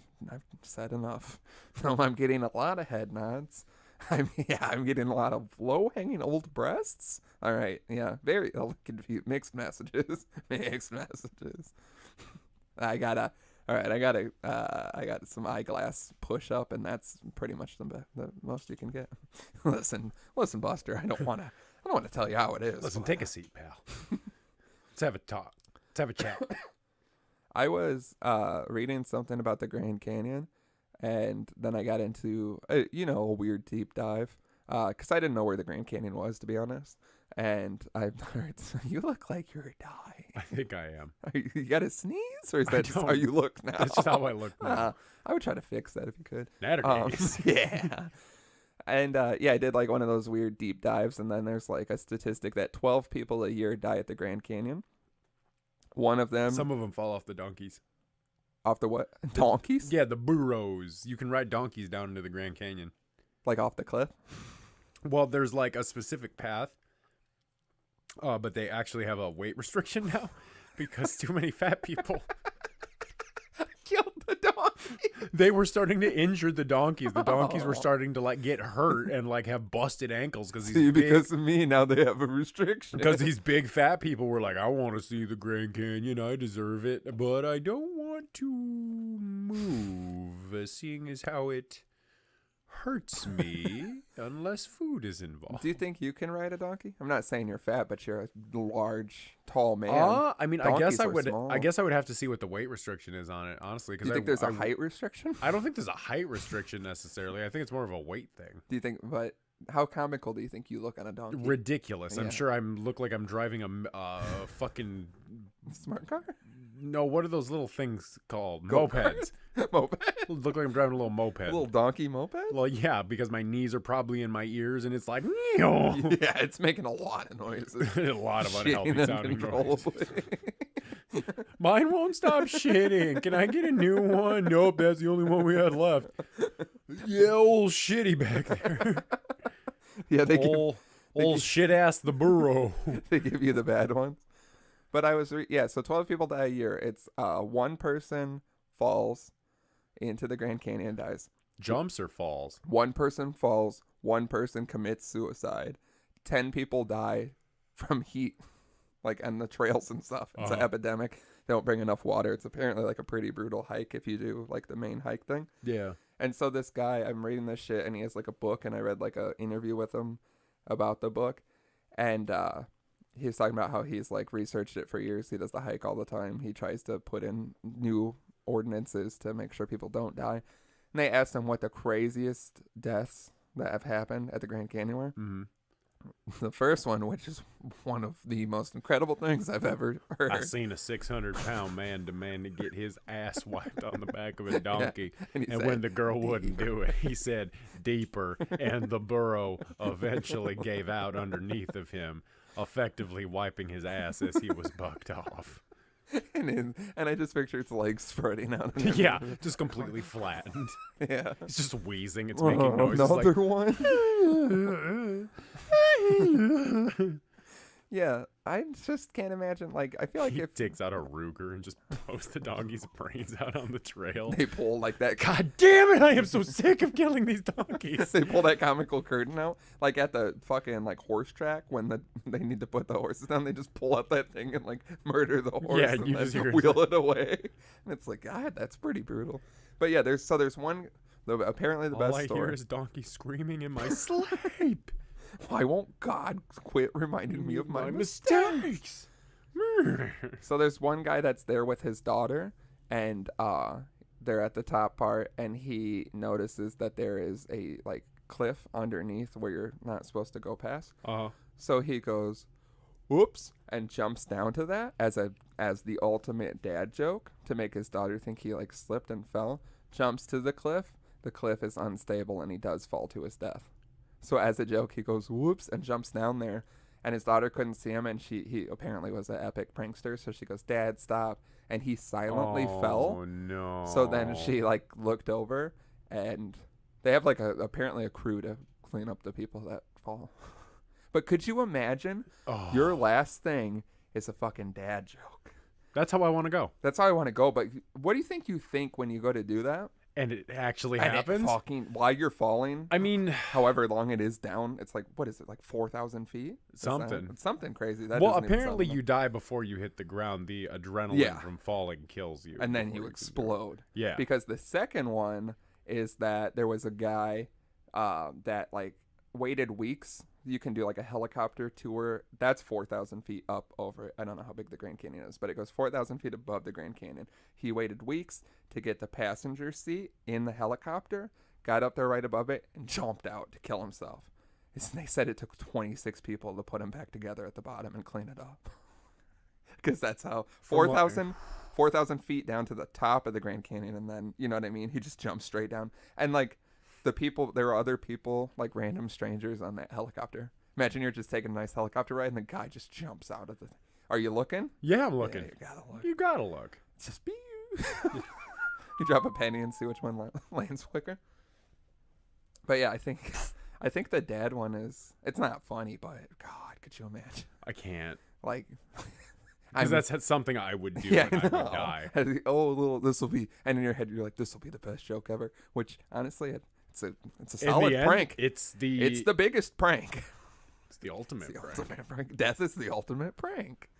said enough. So I'm getting a lot of head nods. I'm getting a lot of low-hanging old breasts. All right, yeah, very confused. Mixed messages. I got some eyeglass push-up, and that's pretty much the most you can get. Listen, Buster. I don't want to tell you how it is.
Listen, take a seat, pal. Let's have a talk. Let's have a chat.
I was reading something about the Grand Canyon. And then I got into, a weird deep dive because I didn't know where the Grand Canyon was, to be honest. And I heard, you look like you're dying.
I think I am.
You got to sneeze? Or is that just how you look now?
That's just how I look now.
I would try to fix that if you could.
Natterdays.
Yeah. And, I did, one of those weird deep dives. And then there's, a statistic that 12 people a year die at the Grand Canyon. One of them...
Some of them fall off the donkeys.
Off the what? Donkeys?
Yeah, the burros. You can ride donkeys down into the Grand Canyon.
Like off the cliff?
Well, there's a specific path. But they actually have a weight restriction now because too many fat people
killed the donkey.
They were starting to injure the donkeys. The donkeys were starting to get hurt and have busted ankles
because of me now they have a restriction.
Because these big fat people were like, I want to see the Grand Canyon, I deserve it, but I don't want to move, seeing as how it hurts me unless food is involved.
Do you think you can ride a donkey? I'm not saying you're fat, but you're a large, tall man.
I mean,
Donkeys
I would.
small.
I guess I would have to see what the weight restriction is on it, honestly.
Do you think there's a height restriction?
I don't think there's a height restriction necessarily. I think it's more of a weight thing.
Do you think? But how comical do you think you look on a donkey?
Ridiculous.
Yeah.
I'm sure I look like I'm driving a fucking
smart car.
No, what are those little things called?
Go-karts?
Mopeds.
Moped.
Look like I'm driving a little moped.
A little donkey moped?
Well, yeah, because my knees are probably in my ears, and it's like,
yeah, it's making a lot of noises.
A lot of unhealthy sounding noises.
noises.
Mine won't stop shitting. Can I get a new one? Nope, that's the only one we had left. Yeah, old shitty back there.
Yeah,
old shit ass the burro.
They give you the bad ones. But I was, so 12 people die a year. It's one person falls into the Grand Canyon and dies.
Jumps or falls?
One person falls. One person commits suicide. 10 people die from heat, on the trails and stuff. It's an epidemic. They don't bring enough water. It's apparently a pretty brutal hike if you do the main hike thing.
Yeah.
And so this guy, I'm reading this shit, and he has a book, and I read a interview with him about the book, and he was talking about how he's researched it for years. He does the hike all the time. He tries to put in new ordinances to make sure people don't die. And they asked him what the craziest deaths that have happened at the Grand Canyon were.
Mm-hmm.
The first one, which is one of the most incredible things I've ever heard.
I seen a 600-pound man demand to get his ass wiped on the back of a donkey.
Yeah.
And when the girl wouldn't do it, he said, deeper. And the burro eventually gave out underneath of him, effectively wiping his ass as he was bucked off.
and I just picture its legs spreading out.
Yeah, just completely flattened.
Yeah.
It's just wheezing. It's making noises
Another
like...
one. Yeah, I just can't imagine. Like, I feel like
he
if
takes out a Ruger and just blows the doggy's brains out on the trail.
they pull like that,
God damn it! I am so sick of killing these donkeys.
they pull that comical curtain out, like at the fucking like horse track when they need to put the horses down. They just pull out that thing and like murder the horse.
Yeah,
and
you
then
just hear
wheel it away. And it's like, God, that's pretty brutal. But yeah, there's one. Apparently, the
All
best
I
story.
hear is donkey screaming in my sleep.
Why won't God quit reminding me of my
mistakes?
So there's one guy that's there with his daughter, and they're at the top part, and he notices that there is a like cliff underneath where you're not supposed to go past. So he goes, "Whoops," and jumps down to that as the ultimate dad joke to make his daughter think he like slipped and fell. Jumps to the cliff. The cliff is unstable, and he does fall to his death. So as a joke, he goes, "Whoops," and jumps down there. And his daughter couldn't see him, and he apparently was an epic prankster. So she goes, "Dad, stop." And he silently fell.
Oh, no.
So then she, like, looked over, and they have, like, apparently a crew to clean up the people that fall. But could you imagine your last thing is a fucking dad joke?
That's how I want to go.
That's how I want to go. But what do you think when you go to do that?
And it actually
And
happens?
While you're falling.
I mean,
however long it is down, it's like, what is it, like 4,000 feet?
Something.
It's something crazy.
Well, apparently you die before you hit the ground. The adrenaline from falling kills you.
And then you explode.
Yeah.
Because the second one is that there was a guy that, like, waited weeks. You can do, like, a helicopter tour. That's 4,000 feet up over it. I don't know how big the Grand Canyon is, but it goes 4,000 feet above the Grand Canyon. He waited weeks to get the passenger seat in the helicopter, got up there right above it, and jumped out to kill himself. They said it took 26 people to put him back together at the bottom and clean it up. Because that's how 4,000 feet down to the top of the Grand Canyon, and then, you know what I mean? He just jumped straight down. And, like, there were other people, like random strangers on that helicopter. Imagine you're just taking a nice helicopter ride and the guy just jumps out of the... Are you looking?
Yeah, I'm looking.
Yeah,
you gotta look.
It's just... You drop a penny and see which one lands quicker. But yeah, I think the dad one is... It's not funny, but God, could you imagine?
I can't.
Like...
Because that's something I would do when I would die.
This will be... And in your head, you're like, this will be the best joke ever. Which, honestly... It's a solid prank.
It's the
biggest prank.
It's the ultimate prank.
Death is the ultimate prank.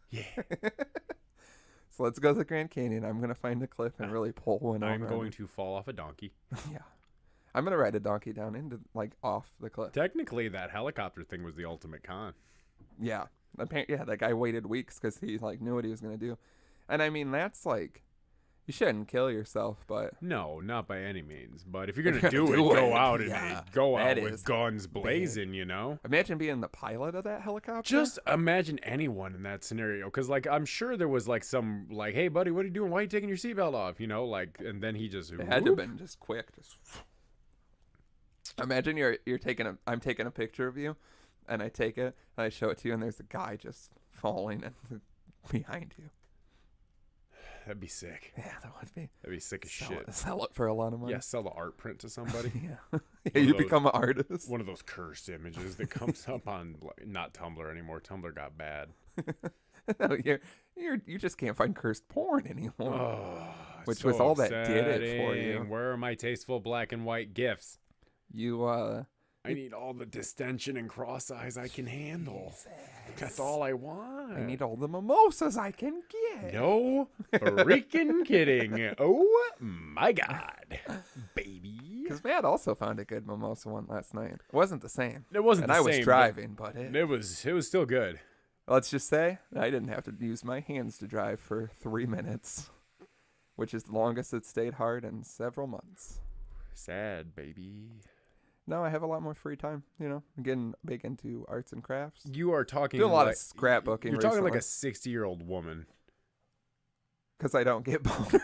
Yeah.
So let's go to the Grand Canyon. I'm gonna find a cliff and really pull one over.
I'm going to fall off a donkey.
Yeah. I'm gonna ride a donkey down into off the cliff.
Technically, that helicopter thing was the ultimate con.
Yeah. Yeah. That guy waited weeks because he knew what he was gonna do, and I mean that's like. You shouldn't kill yourself, but...
No, not by any means. But if you're going to do it, go out with guns blazing, you know?
Imagine being the pilot of that helicopter.
Just imagine anyone in that scenario. Because, I'm sure there was, some, hey, buddy, what are you doing? Why are you taking your seatbelt off? You know, and then he just...
It had to have been just quick. Just... Imagine I'm taking a picture of you, and I take it, and I show it to you, and there's a guy just falling behind you.
That'd be sick.
Yeah, that would be.
That'd be sick as shit.
Sell it for a lot of money.
Yeah, sell the art print to somebody.
Yeah, you become an artist.
One of those cursed images that comes up on not Tumblr anymore. Tumblr got bad.
No, you just can't find cursed porn anymore.
Oh,
which
so
was all that
upsetting.
did it for you.
Where are my tasteful black and white gifs?
I
need all the distension and cross eyes I can handle.
Jesus.
That's all I want.
I need all the mimosas I can get.
No freaking kidding. Oh my God, baby.
Because Matt also found a good mimosa one last night. It wasn't the same.
It wasn't.
And I was driving, but
it was still good.
Let's just say I didn't have to use my hands to drive for 3 minutes, which is the longest it stayed hard in several months.
Sad, baby.
No, I have a lot more free time. I'm getting big into arts and crafts.
You are talking
doing a lot of scrapbooking.
You're talking like a 60-year-old woman.
Because I don't get boner.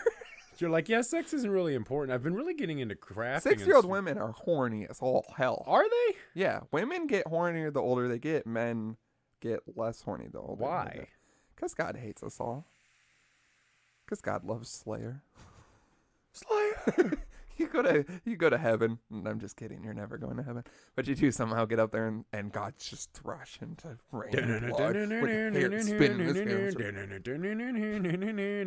You're like, yeah, sex isn't really important. I've been really getting into crafting.
60-year-old women are horny as all hell.
Are they?
Yeah, women get hornier the older they get. Men get less horny the older.
Why?
Because God hates us all. Because God loves Slayer.
Slayer.
You go to heaven. I'm just kidding. You're never going to heaven. But you do somehow get up there and God's just thrashing to rain of blood with hair spinning his hair.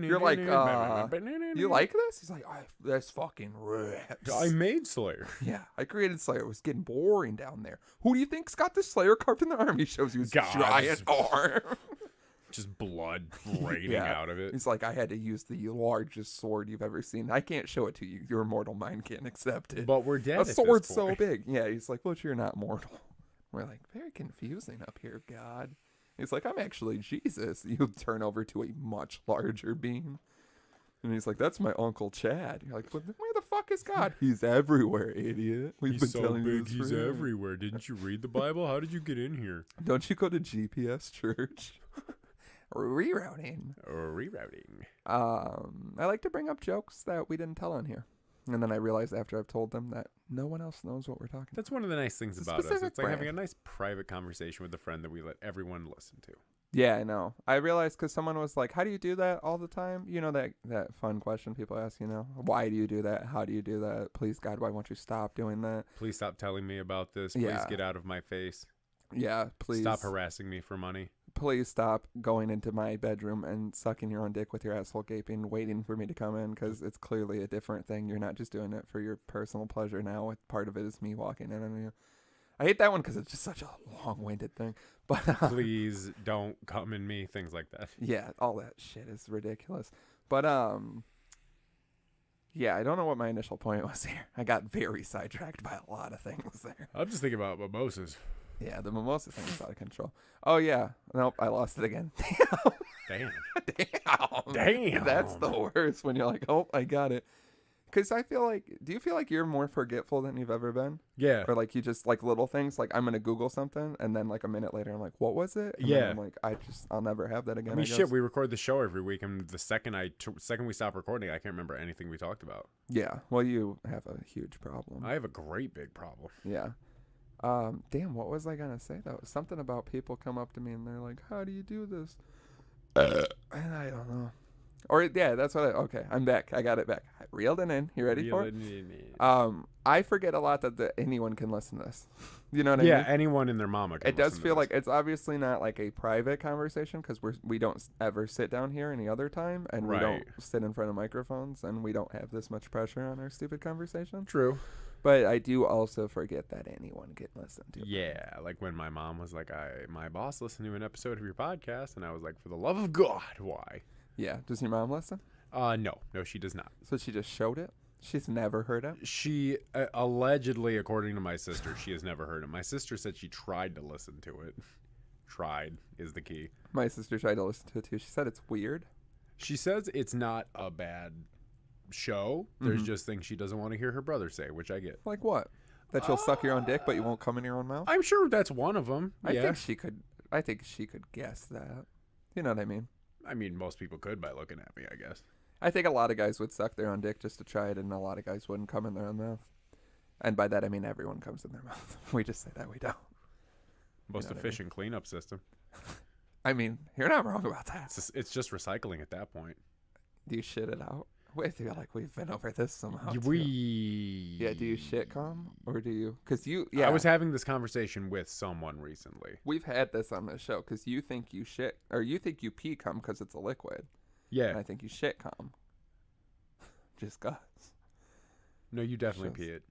You're like, you like this? He's like, that's fucking rips.
I made Slayer.
Yeah, I created Slayer. It was getting boring down there. Who do you think's got the Slayer carved in their arm? He shows you his giant arm.
Just blood raining out of it.
He's like, I had to use the largest sword you've ever seen. I can't show it to you. Your mortal mind can't accept it.
But we're dead.
A sword's so big. Yeah, he's like, but you're not mortal. We're like, very confusing up here, God. He's like, I'm actually Jesus. You turn over to a much larger being. And he's like, that's my Uncle Chad. You're like, where the fuck is God? He's everywhere, idiot.
He's been so telling big, you he's everywhere. Didn't you read the Bible? How did you get in here?
Don't you go to GPS church? Rerouting. I like to bring up jokes that we didn't tell on here. And then I realized after I've told them that no one else knows what we're talking about.
That's one of the nice things about us. It's like having a nice private conversation with a friend that we let everyone listen to.
Yeah, I know. I realized because someone was like, how do you do that all the time? You know, that fun question people ask, you know, why do you do that? How do you do that? Please, God, why won't you stop doing that?
Please stop telling me about this. Please get out of my face.
Yeah, please.
Stop harassing me for money.
Please stop going into my bedroom and sucking your own dick with your asshole gaping, waiting for me to come in, because it's clearly a different thing. You're not just doing it for your personal pleasure now. Part of it is me walking in on you. I hate that one because it's just such a long-winded thing. But
please don't come in me, things like that.
Yeah, all that shit is ridiculous. But yeah, I don't know what my initial point was here. I got very sidetracked by a lot of things there.
I'm just thinking about mimosas.
Yeah, the mimosa thing is out of control. Oh, yeah. Nope, I lost it again.
Damn.
That's the worst when you're like, oh, I got it. Because I feel like, do you feel like you're more forgetful than you've ever been?
Yeah.
Or like you just like little things, like I'm going to Google something and then like a minute later I'm like, what was it? And
yeah.
I'm like, I'll never have that again.
I mean, shit, we record the show every week and the second we stop recording, I can't remember anything we talked about.
Yeah. Well, you have a huge problem.
I have a great big problem.
Yeah. Damn, what was I going to say though? Something about people come up to me and they're like, how do you do this? And I don't know. Or yeah, that's what okay, I'm back. I got it back. I reeled it in. You ready for it? I forget a lot that anyone can listen to this. You know what I mean?
Yeah, anyone and their mama can
It does feel like it's obviously not like a private conversation because we don't ever sit down here any other time and we don't sit in front of microphones and we don't have this much pressure on our stupid conversation.
True.
But I do also forget that anyone can listen to it.
Yeah, like when my mom was like, my boss listened to an episode of your podcast and I was like, for the love of God, why?
Yeah. Does your mom listen?
No, she does not.
So she just showed it? She's never heard it?
She, allegedly, according to my sister, she has never heard it. My sister said she tried to listen to it. Tried is the key.
My sister tried to listen to it too. She said it's weird.
She says it's not a bad show. There's just things she doesn't want to hear her brother say, which I get.
Like what? That you'll suck your own dick, but you won't come in your own mouth?
I'm sure that's one of them.
I think she could guess that. You know what I mean?
I mean, most people could by looking at me, I guess.
I think a lot of guys would suck their own dick just to try it, and a lot of guys wouldn't come in their own mouth. And by that, I mean everyone comes in their mouth. We just say that we don't.
Most efficient cleanup system.
I mean, you're not wrong about that.
It's just recycling at that point.
Do you shit it out? I feel like we've been over this somehow.
Yeah,
do you shit cum? Or do you? Because I
was having this conversation with someone recently.
We've had this on the show because you think you shit, or you think you pee cum because it's a liquid.
Yeah.
And I think you shit cum. Just guts.
No, you definitely pee it.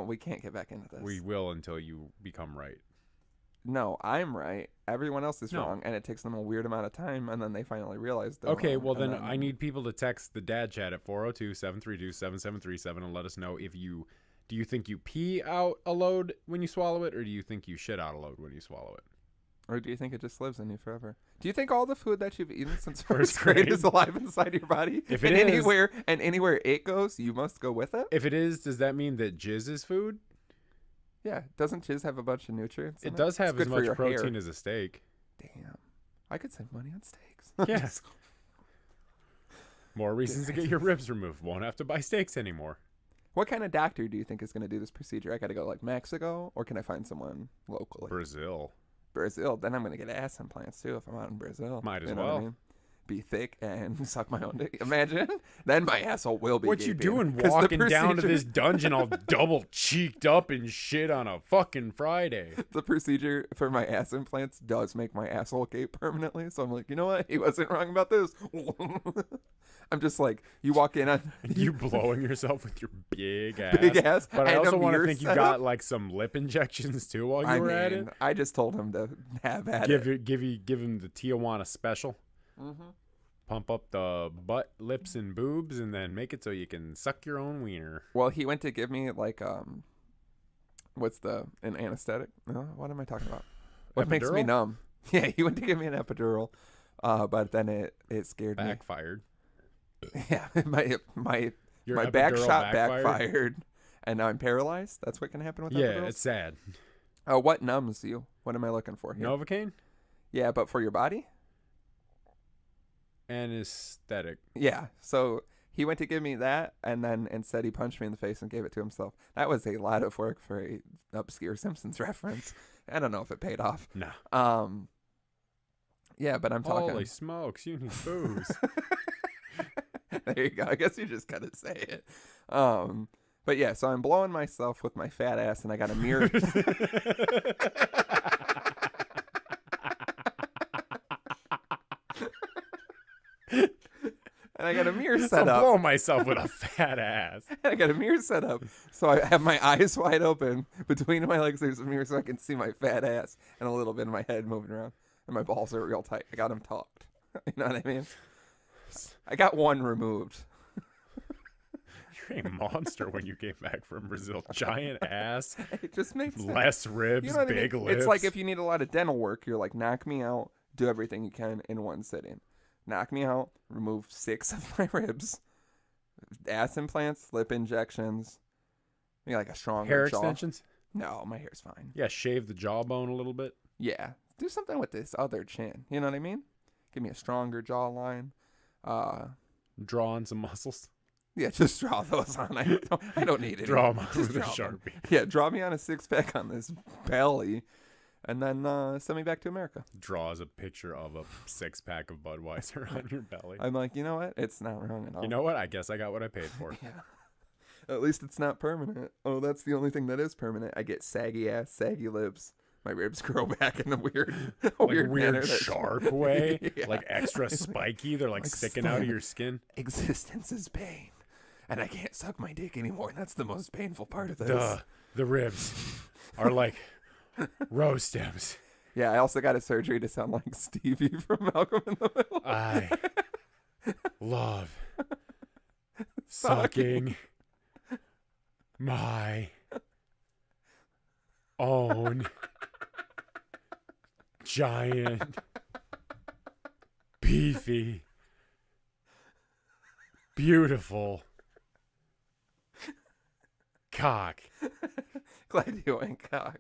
We can't get back into this.
We will until you become right.
No, I'm right. Everyone else is wrong, and it takes them a weird amount of time, and then they finally realize they're
okay,
wrong,
well, then I need people to text the dad chat at 402-732-7737 and let us know if do you think you pee out a load when you swallow it, or do you think you shit out a load when you swallow it?
Or do you think it just lives in you forever? Do you think all the food that you've eaten since first grade is alive inside your body?
If it is,
anywhere it goes, you must go with it?
If it is, does that mean that jizz is food?
Yeah. Doesn't jizz have a bunch of nutrients in it?
It does have as much protein as a steak.
Damn. I could save money on steaks.
Yeah. More reasons to get your ribs removed. Won't have to buy steaks anymore.
What kind of doctor do you think is going to do this procedure? I got to go like Mexico, or can I find someone locally?
Brazil.
Brazil, then I'm going to get ass implants too if I'm out in Brazil.
Might as
You know what
well.
I mean? Be thick and suck my own dick. Imagine. Then my asshole will be
What you
gaping.
doing
'Cause the
walking down to
procedure-
this dungeon all double cheeked up and shit on a fucking Friday?
The procedure for my ass implants does make my asshole gape permanently. So I'm like, you know what? He wasn't wrong about this. I'm just like, you walk in on
You blowing yourself with your big ass.
big ass.
But I
and a
also want to
mirror
think you
setup.
got like some lip injections too while you were at it.
I just told him to have at
Give
it.
give him the Tijuana special.
Mm-hmm.
Pump up the butt, lips, and boobs, and then make it so you can suck your own wiener.
Well, he went to give me like what's an anesthetic? No, what am I talking about? What makes me
Epidural?
numb? Yeah, he went to give me an epidural, but then it scared
Backfired.
me. Yeah, my
Your
back
epidural
shot backfired, and now I'm paralyzed. That's what can happen with
Yeah,
epidurals?
it's sad.
What numbs you? What am I looking for here?
Novocaine?
Yeah, but for your body?
Anesthetic.
Yeah. So he went to give me that, and then instead he punched me in the face and gave it to himself. That was a lot of work for a obscure Simpsons reference. I don't know if it paid off.
No.
Yeah, but I'm talking.
Holy smokes, you need booze.
There you go. I guess you just gotta say it. But yeah, so I'm blowing myself with my fat ass, and I got a mirror. And I got a mirror set
I'm
up.
blowing myself with a fat ass.
I got a mirror set up, so I have my eyes wide open. Between my legs, there's a mirror, so I can see my fat ass and a little bit of my head moving around. And my balls are real tight. I got them tucked. You know what I mean? I got one removed.
You're a monster when you came back from Brazil. Giant ass,
It just makes sense.
less ribs,
You know what
big
I mean?
lips.
It's like if you need a lot of dental work, you're like, knock me out, do everything you can in one sitting. Knock me out, remove 6 of my ribs, ass implants, lip injections, maybe like a stronger
hair
jaw.
extensions.
No, my hair's fine.
Yeah, shave the jawbone a little bit.
Yeah, do something with this other chin. You know what I mean? Give me a stronger jawline.
Draw on some muscles.
Yeah, just draw those on. I don't need it.
Draw them on
Just
with a
draw 'em.
Sharpie.
Yeah, draw me on a 6-pack on this belly, and then send me back to America.
Draws a picture of a 6-pack of Budweiser on your belly.
I'm like, you know what? It's not wrong at all.
You know what? I guess I got what I paid for.
Yeah. At least it's not permanent. Oh, that's the only thing that is permanent. I get saggy ass, saggy lips. My ribs grow back in a weird,
Like
weird,
weird
manner that's-
sharp way.
Yeah.
Like extra spiky. They're like sticking out of
slim.
your skin.
Existence is pain, and I can't suck my dick anymore. That's the most painful part of this.
Duh. The ribs are like rose stems.
Yeah, I also got a surgery to sound like Stevie from Malcolm in the Middle.
I love sucking my own giant, beefy, beautiful cock.
Glad you went cock.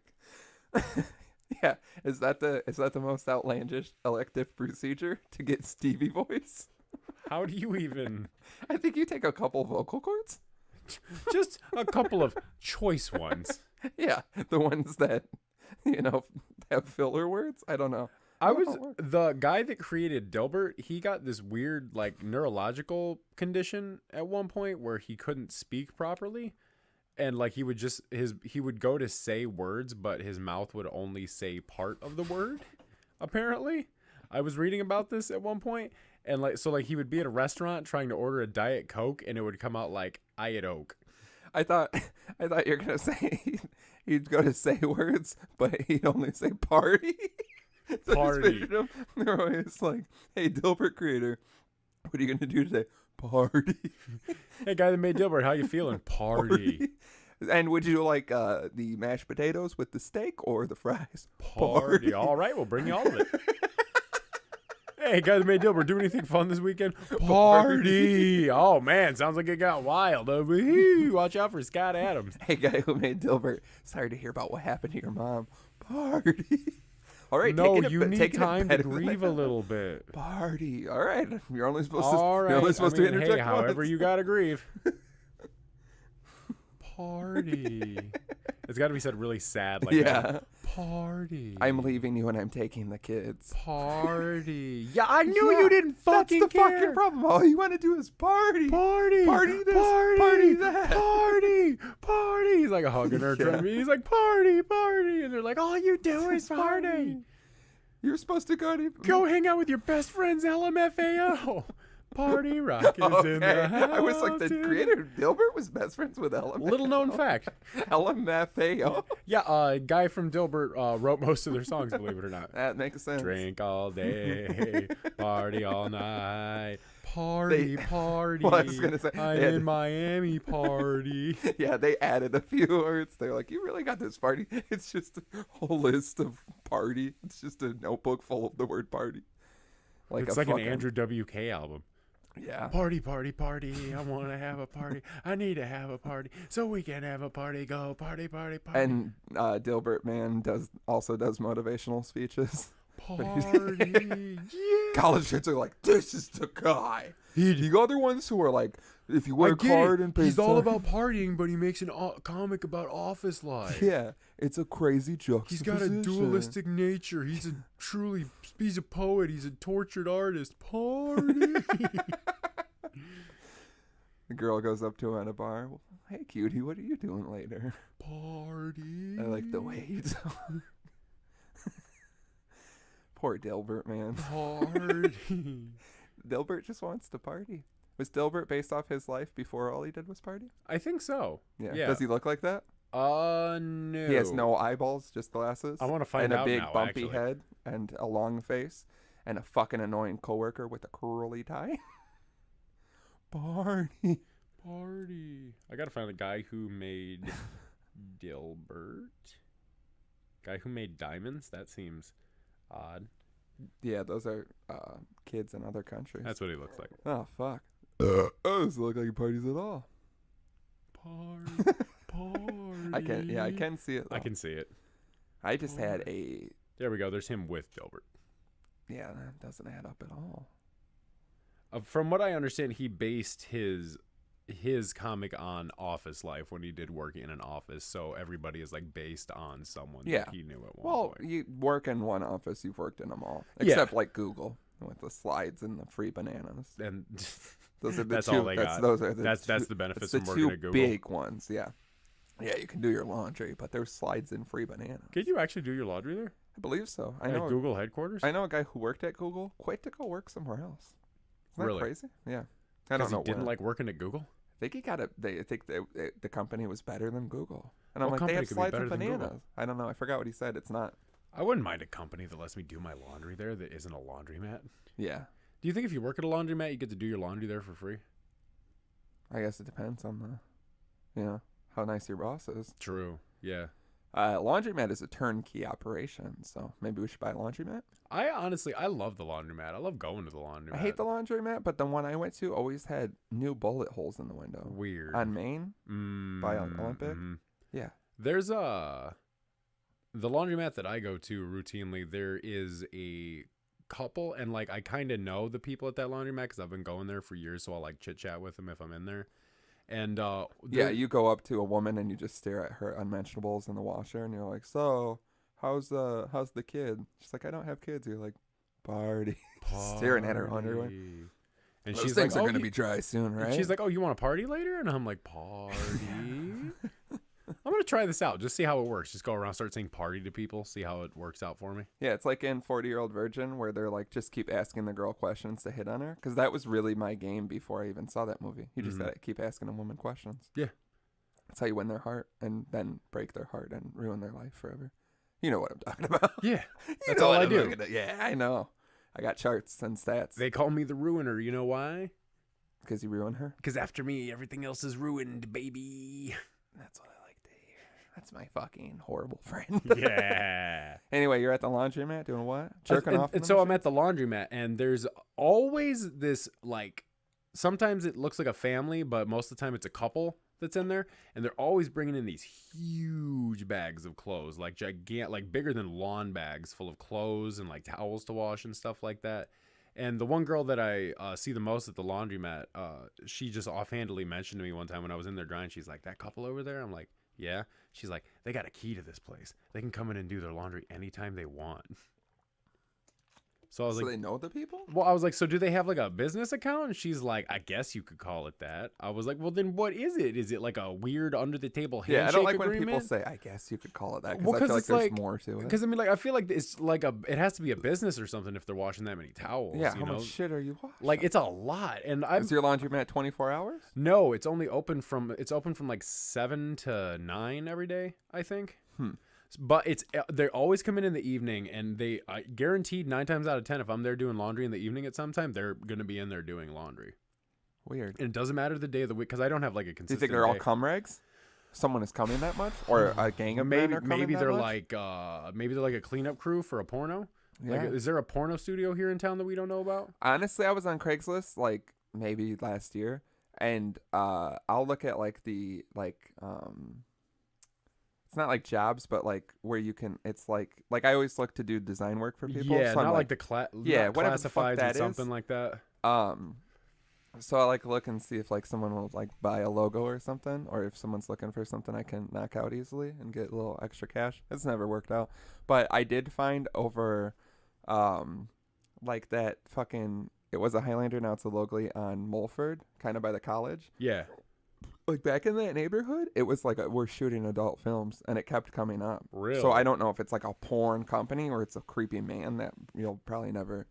Yeah, is that the most outlandish elective procedure to get Stevie voice?
How do you even...
I think you take a couple vocal cords.
Just a couple of choice ones.
Yeah, the ones that, have filler words. I don't know.
The guy that created Dilbert, he got this weird like neurological condition at one point where he couldn't speak properly. And like he would go to say words, but his mouth would only say part of the word, apparently. I was reading about this at one point, and so he would be at a restaurant trying to order a Diet Coke, and it would come out like I at Oak.
I thought you were gonna say he'd go to say words, but he'd only say party. So I just
Party.
pictured him, they're always like, "Hey, Dilbert creator, what are you gonna do today? Party."
Hey, guy that made Dilbert, how you feeling? Party.
And would you like the mashed potatoes with the steak or the fries?
Party. All right, we'll bring you all of it. Hey, guy that made Dilbert, do anything fun this weekend? Party. Oh, man, sounds like it got wild over here. Watch out for Scott Adams.
Hey, guy who made Dilbert, sorry to hear about what happened to your mom. Party. All right,
No,
taking it-
you need
taking it
time to
better than
grieve
I
a
thought.
little bit.
Party. All right, you're only supposed
All right.
to. You're only supposed to interject
hey, however
once.
you gotta grieve. Party. It's got to be said really sad like
Yeah.
that. Party.
I'm leaving you and I'm taking the kids.
Party. Yeah, I knew you didn't fucking
That's the
care.
fucking problem. All you want to do is party.
Party.
Party this.
Party.
Party that.
Party. Party. He's like hugging her.
Yeah.
He's like, party, party. And they're like, all you do is party.
You're supposed to
Go hang out with your best friends, LMFAO. Party rock is in the house.
I was like, the creator of Dilbert was best friends with LMFAO.
Little known fact.
LMFAO.
Yeah, guy from Dilbert wrote most of their songs, believe it or not.
That makes sense.
Drink all day, party all night, party.
Well, I was gonna say,
I'm in Miami, party.
Yeah, they added a few words. They're like, you really got this party. It's just a whole list of party. It's just a notebook full of the word party.
It's like an Andrew WK album.
Yeah.
Party, party, party. I want to have a party. I need to have a party so we can have a party. Go party, party, party.
And Dilbert Man also does motivational speeches.
Party. Yeah.
College kids are like, this is the guy. The other ones who are like, if you work hard and pay
he's all
time-
about partying, but he makes a comic about office life.
Yeah, it's a crazy juxtaposition.
He's got a dualistic nature. He's a poet. He's a tortured artist. Party.
The girl goes up to him at a bar. Well, hey, cutie, what are you doing later?
Party.
I like the way you talk. Poor Dilbert, man.
Party.
Dilbert just wants to party. Was Dilbert based off his life before all he did was party?
I think so. Yeah.
Does he look like that?
No.
He has no eyeballs, just glasses.
I want to find
and
out
a big
now,
bumpy
actually.
head and a long face and a fucking annoying coworker with a curly tie. Party.
Party. I gotta find the guy who made Dilbert. Guy who made Diamonds? That seems odd.
Yeah, those are kids in other countries.
That's what he looks like.
Oh, fuck. Oh, doesn't look like he parties at all.
Party. Party.
I can see it, though.
I can see it.
I just had a...
There we go. There's him with Dilbert.
Yeah, that doesn't add up at all.
From what I understand, he based his comic on office life when he did work in an office, so everybody is like based on someone that he knew at one point.
You work in one office, you've worked in them all, except like Google with the slides and the free bananas.
And
those are the
that's
two.
all they got. That's the benefits
the
from working
two
at Google.
big ones. Yeah, you can do your laundry, but there's slides and free bananas.
Can you actually do your laundry there?
I believe so. I
At
know
Google headquarters.
I know a guy who worked at Google, quit to go work somewhere else. Isn't that crazy? Yeah, I don't know.
He didn't like working at Google.
I think he got it. I think the company was better than Google, and I'm
What
like, they
company
have
could be
slides
better
and
than Google?
bananas. I don't know. I forgot what he said. It's not.
I wouldn't mind a company that lets me do my laundry there that isn't a laundromat.
Yeah,
Do you think if you work at a laundromat, you get to do your laundry there for free?
I guess it depends on how nice your boss is.
True. Yeah.
Laundromat is a turnkey operation, so maybe we should buy a laundromat.
I love the laundromat. I love going to the laundromat.
I hate the laundromat, but the one I went to always had new bullet holes in the window.
Weird.
On Main by Olympic. Yeah.
There's the laundromat that I go to routinely. There is a couple, and like I kind of know the people at that laundromat because I've been going there for years, so I'll like chit chat with them if I'm in there. And
you go up to a woman and you just stare at her unmentionables in the washer, and you're like, "So, how's the kid?" She's like, "I don't have kids." You're like, "Party," staring at her underwear.
And
Those
she's
things
like,
are gonna be dry soon, right?
She's like, "Oh, you want to party later?" And I'm like, "Party." I'm gonna try this out, just see how it works. Just go around, start saying "party" to people, see how it works out for me.
Yeah, it's like in 40-Year-Old Virgin where they're like, just keep asking the girl questions to hit on her. Because that was really my game before I even saw that movie. You just gotta keep asking a woman questions.
Yeah.
That's how you win their heart and then break their heart and ruin their life forever. You know what I'm talking about.
Yeah, that's all I do.
Yeah, I know. I got charts and stats.
They call me the ruiner. You know why?
Because you ruin her?
Because after me, everything else is ruined, baby.
That's what I like to hear. That's my fucking horrible friend.
Yeah.
Anyway, you're at the laundromat doing what? Jerking off?
And so I'm at the laundromat, and there's always this, like, sometimes it looks like a family, but most of the time it's a couple that's in there, and they're always bringing in these huge bags of clothes, like gigantic, like bigger than lawn bags full of clothes and like towels to wash and stuff like that. And the one girl that I see the most at the laundromat, she just offhandedly mentioned to me one time when I was in there drying, she's like, "That couple over there?" I'm like, Yeah. She's like, they got a key to this place. They can come in and do their laundry anytime they want. So I was
So
like,
they know the people?
well, I was like, so do they have like a business account? And she's like, I guess you could call it that. I was like, well, then what is it? Is it like a weird under the table handshake
Yeah, I don't like
agreement?
when people say, I guess you could call it that.
Well,
Because I feel like
it's
there's
like,
more to it.
because I mean, like, I feel like it's like it has to be a business or something if they're washing that many towels.
Yeah,
you
how
know?
much shit are you washing?
Like, it's a lot. And
Is your laundromat 24 hours?
no, it's open from like 7 to 9 every day, I think. But they always come in the evening, and I guaranteed 9 times out of 10, if I'm there doing laundry in the evening at some time, they're gonna be in there doing laundry.
Weird.
And it doesn't matter the day of the week because I don't have like a consistent.
Do you think they're all
day.
cum rags? Someone is coming that much, or a gang of men are coming
maybe
that
they're
much?
maybe they're like a cleanup crew for a porno.
Yeah.
Like, is there a porno studio here in town that we don't know about?
Honestly, I was on Craigslist like maybe last year, and I'll look at like it's not like jobs, but like where you can. It's like I always look to do design work for people.
Yeah,
so
not
I'm
like the
whatever the fuck
classifieds
that
or something
is.
like that.
So I like look and see if like someone will like buy a logo or something, or if someone's looking for something I can knock out easily and get a little extra cash. It's never worked out, but I did find over, like that fucking. It was a Highlander, now it's a Locally on Mulford, kind of by the college.
Yeah.
Like back in that neighborhood, it was like we're shooting adult films, and it kept coming up.
Really?
So I don't know if it's like a porn company or it's a creepy man that you'll probably never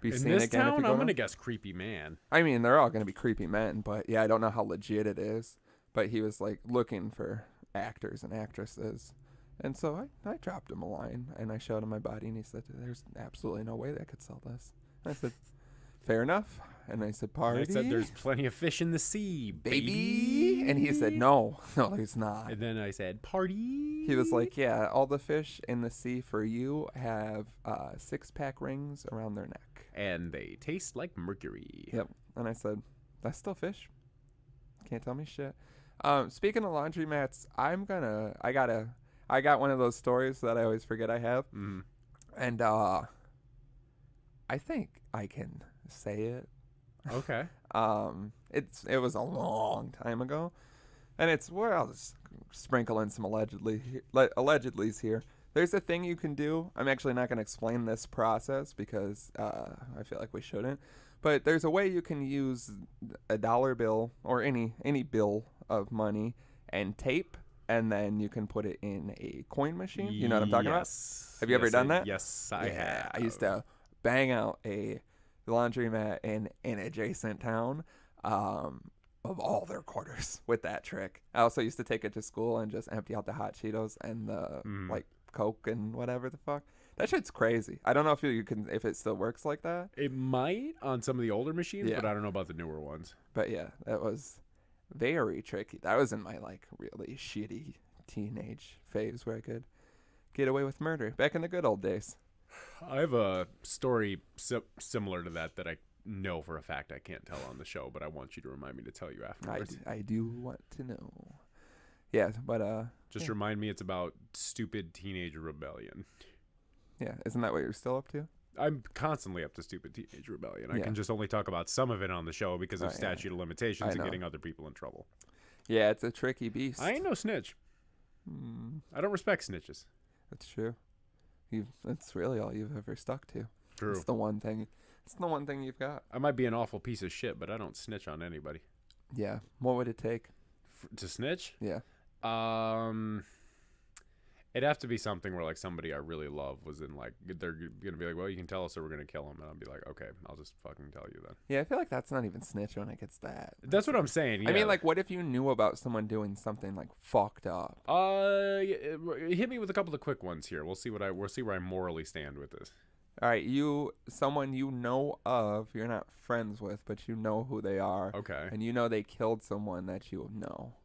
be
In
seen
this
again.
town,
if you
I'm
go
gonna
in.
guess creepy man.
I mean, they're all gonna be creepy men, but yeah, I don't know how legit it is. But he was like looking for actors and actresses, and so I dropped him a line and I showed him my body, and he said, "There's absolutely no way that I could sell this." And I said, "Fair enough." And I said, "Party."
And I said, "There's plenty of fish in the sea,
baby. And he said, no, there's not.
And then I said, "Party."
He was like, "Yeah, all the fish in the sea for you have 6-pack rings around their neck.
And they taste like mercury.
Yep." And I said, "That's still fish. Can't tell me shit." Speaking of laundromats, I got one of those stories that I always forget I have.
Mm.
And I think I can say it.
Okay.
It was a long time ago, and it's where I'll just sprinkle in some allegedly's here. There's a thing you can do. I'm actually not going to explain this process because I feel like we shouldn't. But there's a way you can use a dollar bill or any bill of money and tape, and then you can put it in a coin machine. You know what I'm talking about? Have you ever done that?
Yes, I have.
I used to bang out a laundromat in an adjacent town of all their quarters with that trick. I also used to take it to school and just empty out the hot Cheetos and the like Coke and whatever the fuck. That shit's crazy. I don't know if if it still works like that.
It might on some of the older machines,
Yeah.
but I don't know about the newer ones.
But yeah, that was very tricky. That was in my like really shitty teenage phase where I could get away with murder back in the good old days.
I have a story similar to that I know for a fact I can't tell on the show, but I want you to remind me to tell you afterwards.
I do want to know. Yeah, but
Just
yeah.
remind me it's about stupid teenage rebellion.
Yeah, isn't that what you're still up to?
I'm constantly up to stupid teenage rebellion. I
Yeah.
can just only talk about some of it on the show because of
Oh, yeah.
statute of limitations
I
and
know.
getting other people in trouble.
Yeah, it's a tricky beast.
I ain't no snitch. I don't respect snitches.
That's true. That's really all you've ever stuck to.
True.
It's the one thing. It's the one thing you've got.
I might be an awful piece of shit, but I don't snitch on anybody.
Yeah. What would it take?
To snitch?
Yeah.
It'd have to be something where like somebody I really love was in like they're gonna be like, well, you can tell us or we're gonna kill him, and I'll be like, okay, I'll just fucking tell you then.
Yeah, I feel like that's not even snitch when it gets that.
That's what I'm saying. Yeah.
I mean, like, what if you knew about someone doing something like fucked up?
Hit me with a couple of quick ones here. We'll see where I morally stand with this.
All right, someone you know of, you're not friends with, but you know who they are.
Okay.
And you know they killed someone that you know.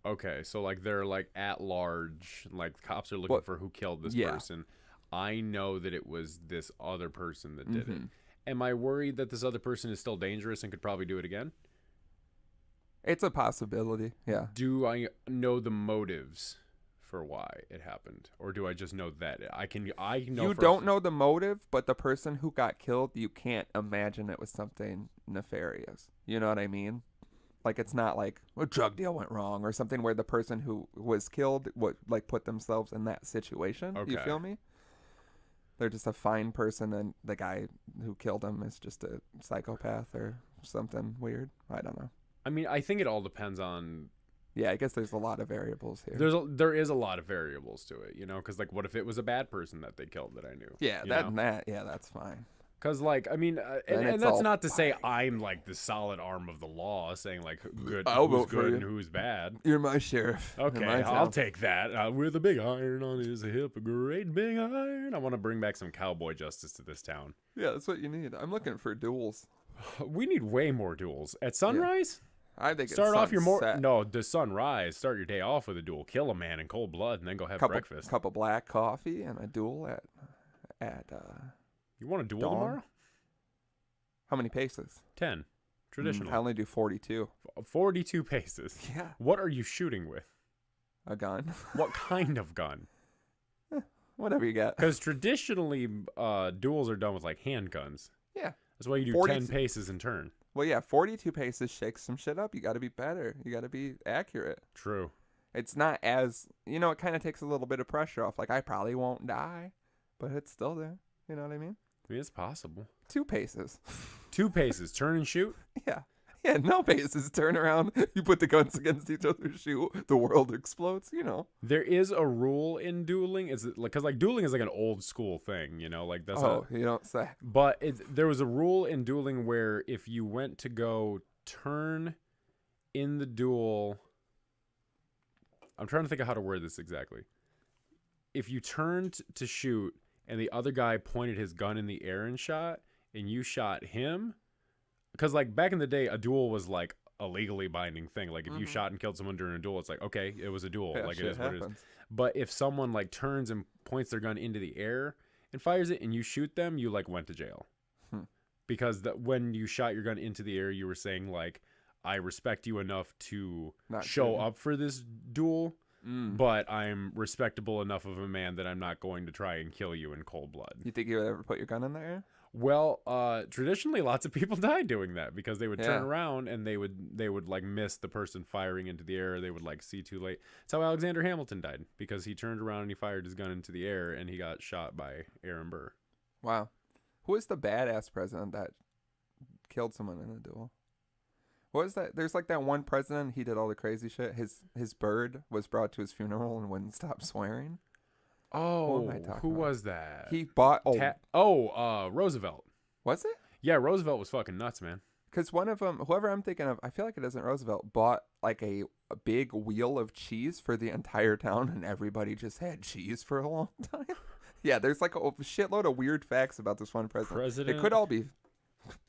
Okay, so like they're like at large, like cops are looking for who killed this person. I know that it was this other person that did it. Am I worried that this other person is still dangerous and could probably do it again?
It's a possibility. Yeah.
Do I know the motives for why it happened, or do I just know that I know
You don't know the motive, but the person who got killed, you can't imagine it was something nefarious. You know what I mean? like it's not like a drug deal went wrong or something where the person who was killed would like put themselves in that situation.
Okay.
You feel me? They're just a fine person, and the guy who killed him is just a psychopath or something weird. I don't know.
I mean, I think it all depends on.
Yeah, I guess there's a lot of variables here.
There is a lot of variables to it, you know, because like, what if it was a bad person that they killed that I knew?
Yeah, that's fine.
Because like, I mean, and that's not to say I'm like the solid arm of the law, saying like who's good and who's bad.
You're my sheriff.
Okay, I'll take that. With a big iron on his hip, a great big iron. I want to bring back some cowboy justice to this town.
Yeah, that's what you need. I'm looking for duels.
We need way more duels at sunrise.
Yeah. I think
start off your the sunrise. Start your day off with a duel. Kill a man in cold blood, and then go have breakfast.
Cup of black coffee and a duel at.
You want a duel
dawn?
Tomorrow?
How many paces?
10. Traditional.
I only do 42.
42 paces.
Yeah.
What are you shooting with?
A gun.
What kind of gun?
Whatever you got.
Because traditionally, duels are done with like handguns.
Yeah.
That's why you do 10 paces in turn.
Well, yeah, 42 paces shakes some shit up. You got to be better. You got to be accurate.
True.
It's not as, it kind of takes a little bit of pressure off. Like, I probably won't die, but it's still there. You know what I mean?
I mean, it's possible.
2 paces.
2 paces. Turn and shoot?
Yeah. Yeah, no paces. Turn around. You put the guns against each other, shoot. The world explodes,
There is a rule in dueling. Because like dueling is like an old school thing, Like that's
you don't say.
But there was a rule in dueling where if you went to go turn in the duel, I'm trying to think of how to word this exactly. If you turned to shoot and the other guy pointed his gun in the air and shot, and you shot him, because like back in the day, a duel was like a legally binding thing. Like if you shot and killed someone during a duel, it's like, okay, it was a duel.
Yeah,
like it is
happens.
what it is. But if someone like turns and points their gun into the air and fires it, and you shoot them, you like went to jail. Because when you shot your gun into the air, you were saying like, I respect you enough to show up for this duel. But I'm respectable enough of a man that I'm not going to try and kill you in cold blood.
You think you would ever put your gun in the air?
Well, traditionally, lots of people died doing that because they would turn around and they would like miss the person firing into the air. They would like see too late. That's how Alexander Hamilton died, because he turned around and he fired his gun into the air and he got shot by Aaron Burr.
Wow. Who is the badass president that killed someone in a duel? What was that? There's like that one president, he did all the crazy shit. His bird was brought to his funeral and wouldn't stop swearing.
Oh, who was that?
He bought...
Roosevelt.
Was it?
Yeah, Roosevelt was fucking nuts, man.
Because one of them, whoever I'm thinking of, I feel like it isn't Roosevelt, bought like a big wheel of cheese for the entire town, and everybody just had cheese for a long time. Yeah, there's like a shitload of weird facts about this one president. It could all be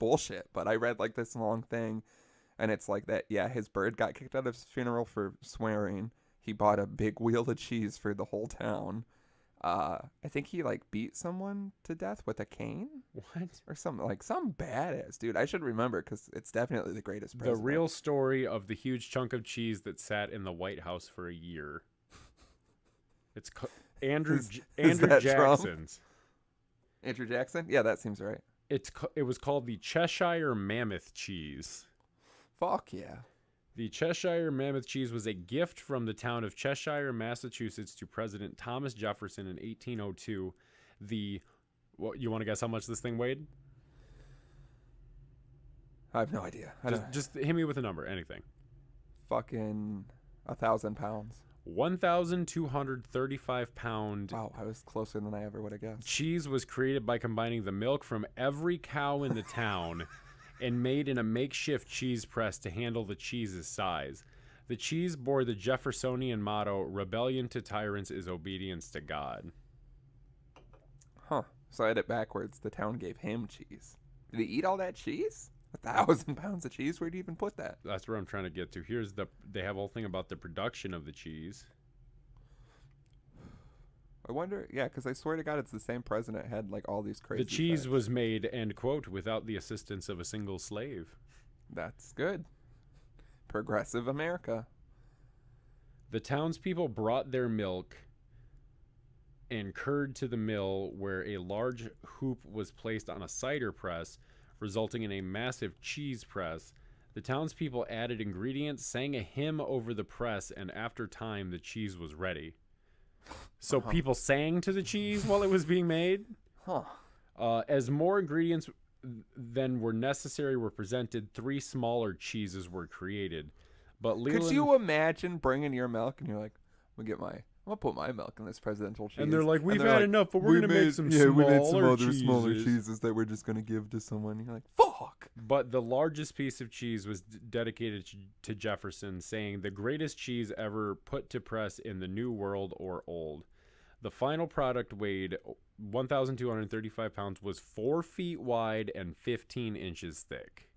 bullshit, but I read like this long thing. And it's like that, yeah, his bird got kicked out of his funeral for swearing. He bought a big wheel of cheese for the whole town. I think he, like, beat someone to death with a cane.
What?
Or something, like, some badass, dude. I should remember, because it's definitely the greatest president.
The real story of the huge chunk of cheese that sat in the White House for a year. It's Andrew Jackson's.
Trump? Andrew Jackson? Yeah, that seems right.
It was called the Cheshire Mammoth cheese.
Fuck yeah.
The Cheshire Mammoth cheese was a gift from the town of Cheshire, Massachusetts to President Thomas Jefferson in 1802. You want to guess how much this thing weighed?
I have no idea.
Just hit me with a number, anything.
Fucking 1,000 pounds.
1,235 pound.
Wow, I was closer than I ever would have guessed.
Cheese was created by combining the milk from every cow in the town and made in a makeshift cheese press to handle the cheese's size. The cheese bore the Jeffersonian motto, "Rebellion to tyrants is obedience to God."
Huh. So I had it backwards. The town gave him cheese. Did he eat all that cheese? 1,000 pounds of cheese? Where do you even put that?
That's where I'm trying to get to. They have a whole thing about the production of the cheese.
I wonder, yeah, because I swear to God, it's the same president had like all these crazy.
The cheese
facts.
was made, end quote, without the assistance of a single slave.
That's good. Progressive America.
The townspeople brought their milk and curd to the mill, where a large hoop was placed on a cider press, resulting in a massive cheese press. The townspeople added ingredients, sang a hymn over the press, and after time, the cheese was ready. So people sang to the cheese while it was being made. As more ingredients than were necessary were presented, 3 smaller cheeses were created. But Leland,
could you imagine bringing your milk and you're like, I'm gonna put my milk in this presidential cheese.
And they're like, we've had enough, but we're going to make some smaller
cheeses that we're just going to give to someone. You're like, fuck.
But the largest piece of cheese was dedicated to Jefferson, saying the greatest cheese ever put to press in the New World or Old. The final product weighed 1,235 pounds, was 4 feet wide and 15 inches thick.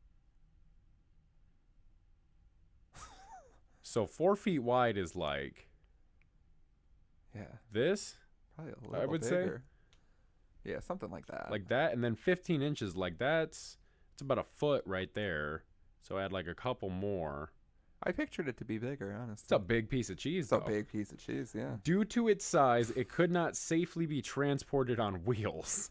So 4 feet wide is like...
Yeah.
This?
Probably a little
I would
bigger. Say. Yeah, something like that.
Like that, and then 15 inches, like it's about a foot right there. So add like a couple more.
I pictured it to be bigger, honestly.
It's a big piece of cheese, though.
It's a big piece of cheese, yeah.
Due to its size, it could not safely be transported on wheels.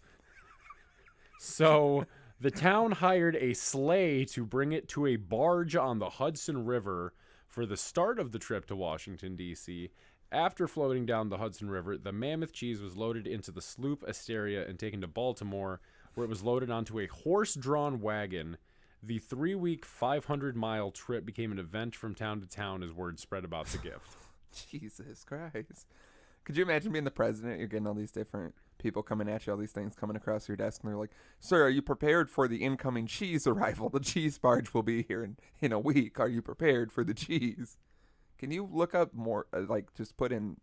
So the town hired a sleigh to bring it to a barge on the Hudson River for the start of the trip to Washington, D.C. After floating down the Hudson River, the mammoth cheese was loaded into the sloop Asteria and taken to Baltimore, where it was loaded onto a horse-drawn wagon. The 3-week, 500-mile trip became an event from town to town as word spread about the gift.
Jesus Christ. Could you imagine being the president? You're getting all these different people coming at you, all these things coming across your desk, and they're like, sir, are you prepared for the incoming cheese arrival? The cheese barge will be here in a week. Are you prepared for the cheese? Can you look up more, just put in,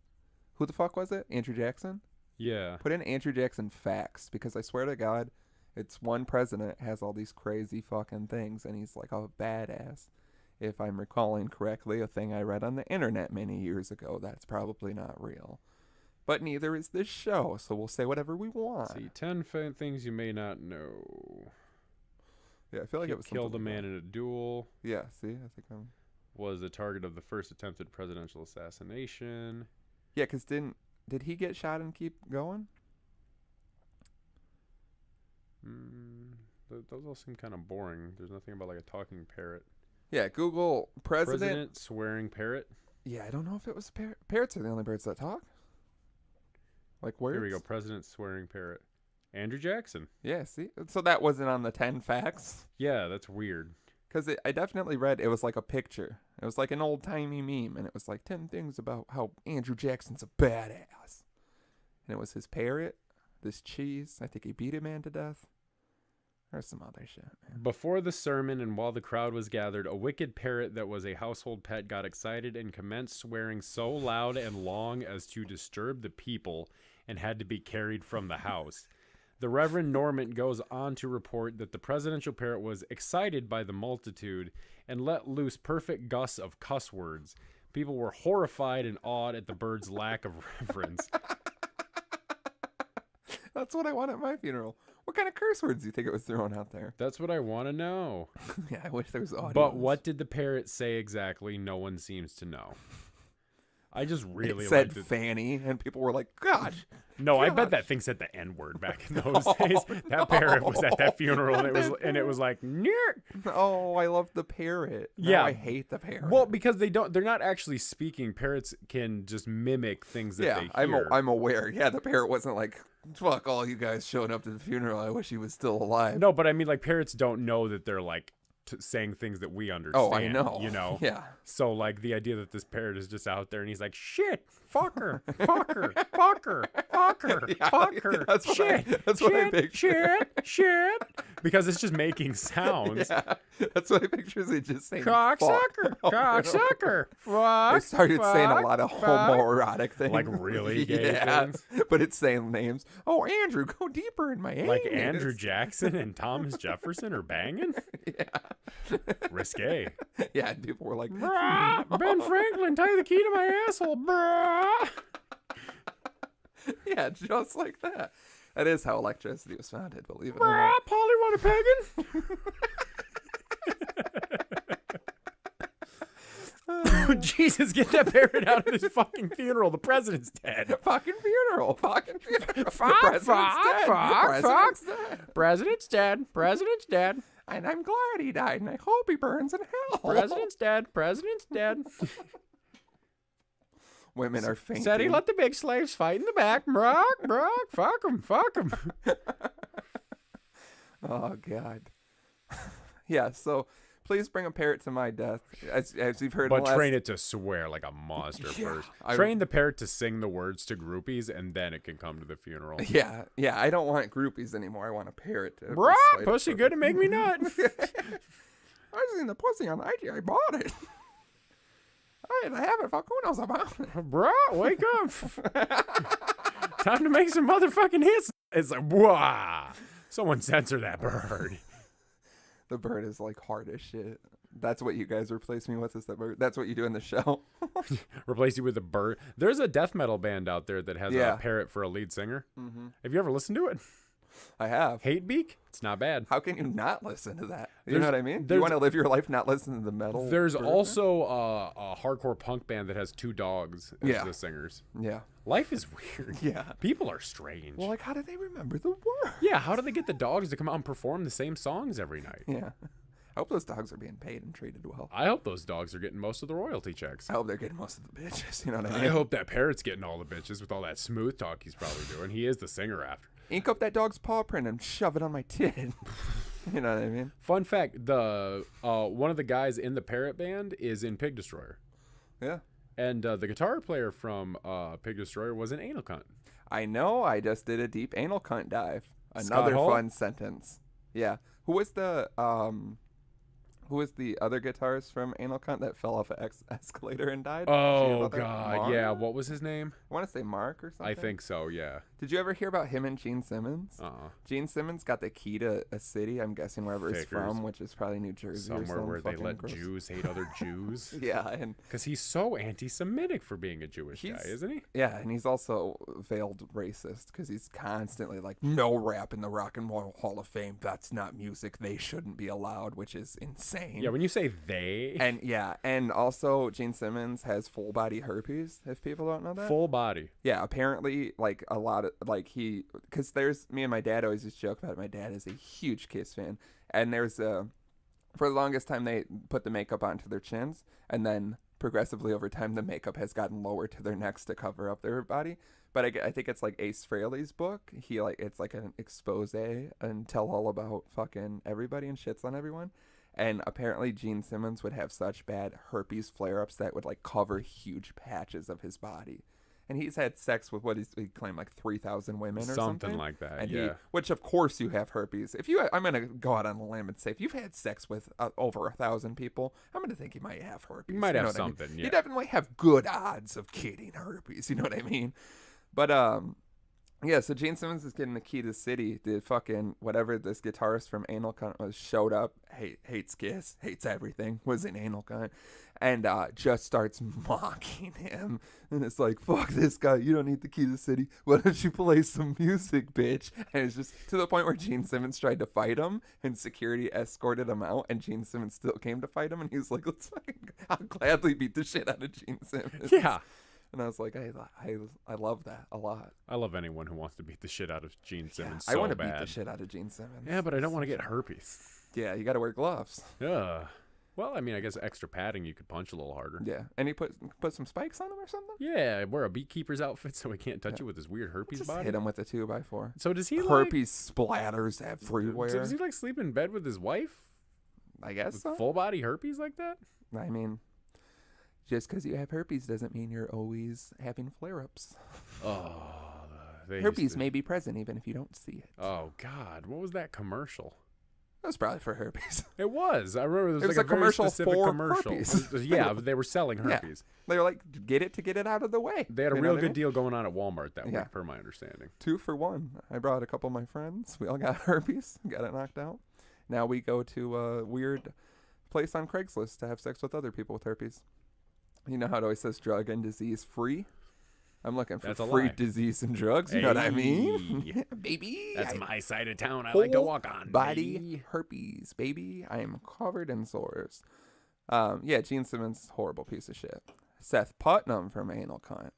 who the fuck was it? Andrew Jackson?
Yeah.
Put in Andrew Jackson facts, because I swear to God, it's one president has all these crazy fucking things, and he's like a badass. If I'm recalling correctly, a thing I read on the internet many years ago, that's probably not real. But neither is this show, so we'll say whatever we want.
See, 10 things you may not know.
Yeah, I feel like it was
killed a man in a duel.
Yeah, see, I think I'm...
Was the target of the first attempted presidential assassination.
Yeah, because did he get shot and keep going?
Those all seem kind of boring. There's nothing about like a talking parrot.
Yeah, Google
President swearing parrot.
Yeah, I don't know if it was a parrot. Parrots are the only birds that talk. Like words?
Here we go. President swearing parrot. Andrew Jackson.
Yeah, see? So that wasn't on the 10 facts?
Yeah, that's weird.
Because I definitely read it was like a picture. It was like an old-timey meme, and it was like 10 things about how Andrew Jackson's a badass. And it was his parrot, this cheese. I think he beat a man to death. Or some other shit, man.
Before the sermon and while the crowd was gathered, a wicked parrot that was a household pet got excited and commenced swearing so loud and long as to disturb the people and had to be carried from the house. The Reverend Norman goes on to report that the presidential parrot was excited by the multitude and let loose perfect gusts of cuss words. People were horrified and awed at the bird's lack of reverence.
That's what I want at my funeral. What kind of curse words do you think it was throwing out there?
That's what I want to know.
Yeah, I wish there was audio.
But what did the parrot say exactly? No one seems to know. I just really
it said
liked it.
Fanny, and people were like, God.
No,
God.
I bet that thing said the N-word back in those days. That parrot was at that funeral, and it was like, Nyeh.
Oh, I love the parrot. No,
yeah,
I hate the parrot.
Well, because they're not actually speaking. Parrots can just mimic things that they hear.
I'm aware. Yeah, the parrot wasn't like, fuck all you guys showing up to the funeral. I wish he was still alive.
No, but I mean, like, parrots don't know that they're like saying things that we understand.
Oh, I know.
You know?
Yeah.
So, like, the idea that this parrot is just out there and he's like, shit, fucker, fucker, fucker, fucker,
Yeah,
fucker,
that's what I picture.
Shit. Because it's just making sounds.
Yeah, that's what I picture. They just saying
cocksucker, cocksucker, fuck.
They started saying a lot of homoerotic things.
Like really gay things.
But it's saying names. Oh, Andrew, go deeper in my anus.
Like Andrew Jackson and Thomas Jefferson are banging?
Yeah.
Risque.
Yeah, and people were like,
Ben Franklin, tie the key to my asshole, bruh.
Yeah, just like that. That is how electricity was founded, believe it or not.
Polly want a pagan? Oh, Jesus, get that parrot out of this fucking funeral. The president's dead.
Fucking funeral. Fucking funeral.
Fuck,
The president's dead.
President's dead. President's dead.
And I'm glad he died, and I hope he burns in hell.
President's dead. President's dead.
Women are fainting.
Said he let the big slaves fight in the back. Brock, fuck him.
Oh, God. Yeah, so please bring a parrot to my death, as you've heard.
But train it to swear like a monster first. Train the parrot to sing the words to groupies, and then it can come to the funeral.
Yeah, I don't want groupies anymore. I want a parrot to...
Brock, pussy good to make me nut.
I seen the pussy on IG. I bought it. I had to have it. Fuck, who knows about it?
Bro, wake up. Time to make some motherfucking hits. It's like, wah. Someone censor that bird.
The bird is like hard as shit. That's what you guys replace me with, is that bird. That's what you do in the show.
Replace you with a bird. There's a death metal band out there that has a parrot for a lead singer. Mm-hmm. Have you ever listened to it?
I have.
Hatebeak? It's not bad.
How can you not listen to that? You know what I mean? You want to live your life not listening to the metal?
There's also a hardcore punk band that has 2 dogs as the singers.
Yeah.
Life is weird.
Yeah.
People are strange.
Well, like, how do they remember the words?
Yeah, how do they get the dogs to come out and perform the same songs every night?
Yeah. I hope those dogs are being paid and treated well.
I hope those dogs are getting most of the royalty checks.
I hope they're getting most of the bitches. You know what I mean?
I hope that parrot's getting all the bitches with all that smooth talk he's probably doing. He is the singer after.
Ink up that dog's paw print and shove it on my tit. You know what I mean?
Fun fact, the one of the guys in the parrot band is in Pig Destroyer.
Yeah.
And the guitar player from Pig Destroyer was an anal cunt.
I know. I just did a deep anal cunt dive. Another fun sentence. Yeah. Who was the other guitarist from Anal Cunt that fell off an escalator and died?
Oh, God. Mark? Yeah. What was his name?
I want to say Mark or something.
I think so, yeah.
Did you ever hear about him and Gene Simmons?
Uh-uh.
Gene Simmons got the key to a city, I'm guessing wherever he's from, which is probably New Jersey
somewhere
or
where they let
gross.
Jews hate other Jews.
Yeah.
Because he's so anti-Semitic for being a Jewish guy, isn't he?
Yeah, and he's also veiled racist because he's constantly like, no rap in the Rock and Roll Hall of Fame. That's not music. They shouldn't be allowed, which is insane.
Yeah, when you say they.
And also Gene Simmons has full body herpes, if people don't know that.
Full body.
Yeah, apparently like a lot of like because there's me and my dad always just joke about it. My dad is a huge Kiss fan, and there's for the longest time they put the makeup onto their chins, and then progressively over time the makeup has gotten lower to their necks to cover up their body. But I think it's like Ace Frehley's book. It's like an expose and tell all about fucking everybody and shits on everyone. And apparently Gene Simmons would have such bad herpes flare-ups that would like cover huge patches of his body. And he's had sex with he claimed like 3,000 women or something.
Something like that,
and
yeah.
Which of course you have herpes. I'm going to go out on a limb and say if you've had sex with over 1,000 people, I'm going to think you might have herpes.
You might have something, yeah.
You definitely have good odds of getting herpes, you know what I mean? But, yeah, so Gene Simmons is getting the key to the city. The fucking whatever this guitarist from Anal Cunt was showed up, hates Kiss, hates everything, was in Anal Cunt, and just starts mocking him. And it's like, fuck this guy, you don't need the key to the city. Why don't you play some music, bitch? And it's just to the point where Gene Simmons tried to fight him, and security escorted him out, and Gene Simmons still came to fight him, and he was like, I'll gladly beat the shit out of Gene Simmons.
Yeah.
And I was like, I love that a lot.
I love anyone who wants to beat the shit out of Gene Simmons.
I want to beat the shit out of Gene Simmons.
Yeah, but I don't want to get herpes.
Yeah, you got to wear gloves.
Yeah. Well, I mean, I guess extra padding, you could punch a little harder.
Yeah. And he put some spikes on him or something?
Yeah, wear a beekeeper's outfit so he can't touch you with his weird herpes body.
Hit him with a 2x4.
So does he
herpes splatters everywhere.
So does he like sleep in bed with his wife?
I guess
with
so.
Full body herpes like that?
I mean, just because you have herpes doesn't mean you're always having flare-ups.
Oh,
herpes may be present even if you don't see it.
Oh, God. What was that commercial?
That was probably for herpes.
It was. I remember
it was like a commercial for herpes.
Yeah, they were selling herpes.
Yeah. They were like, get it out of the way.
They had a real good deal going on at Walmart that week, per my understanding.
2 for 1. I brought a couple of my friends. We all got herpes. Got it knocked out. Now we go to a weird place on Craigslist to have sex with other people with herpes. You know how it always says drug and disease free? I'm looking for free disease and drugs. You know what I mean? Baby.
That's my side of town I like to walk on.
Body herpes, baby. I am covered in sores. Yeah, Gene Simmons, horrible piece of shit. Seth Putnam from Anal Cunt.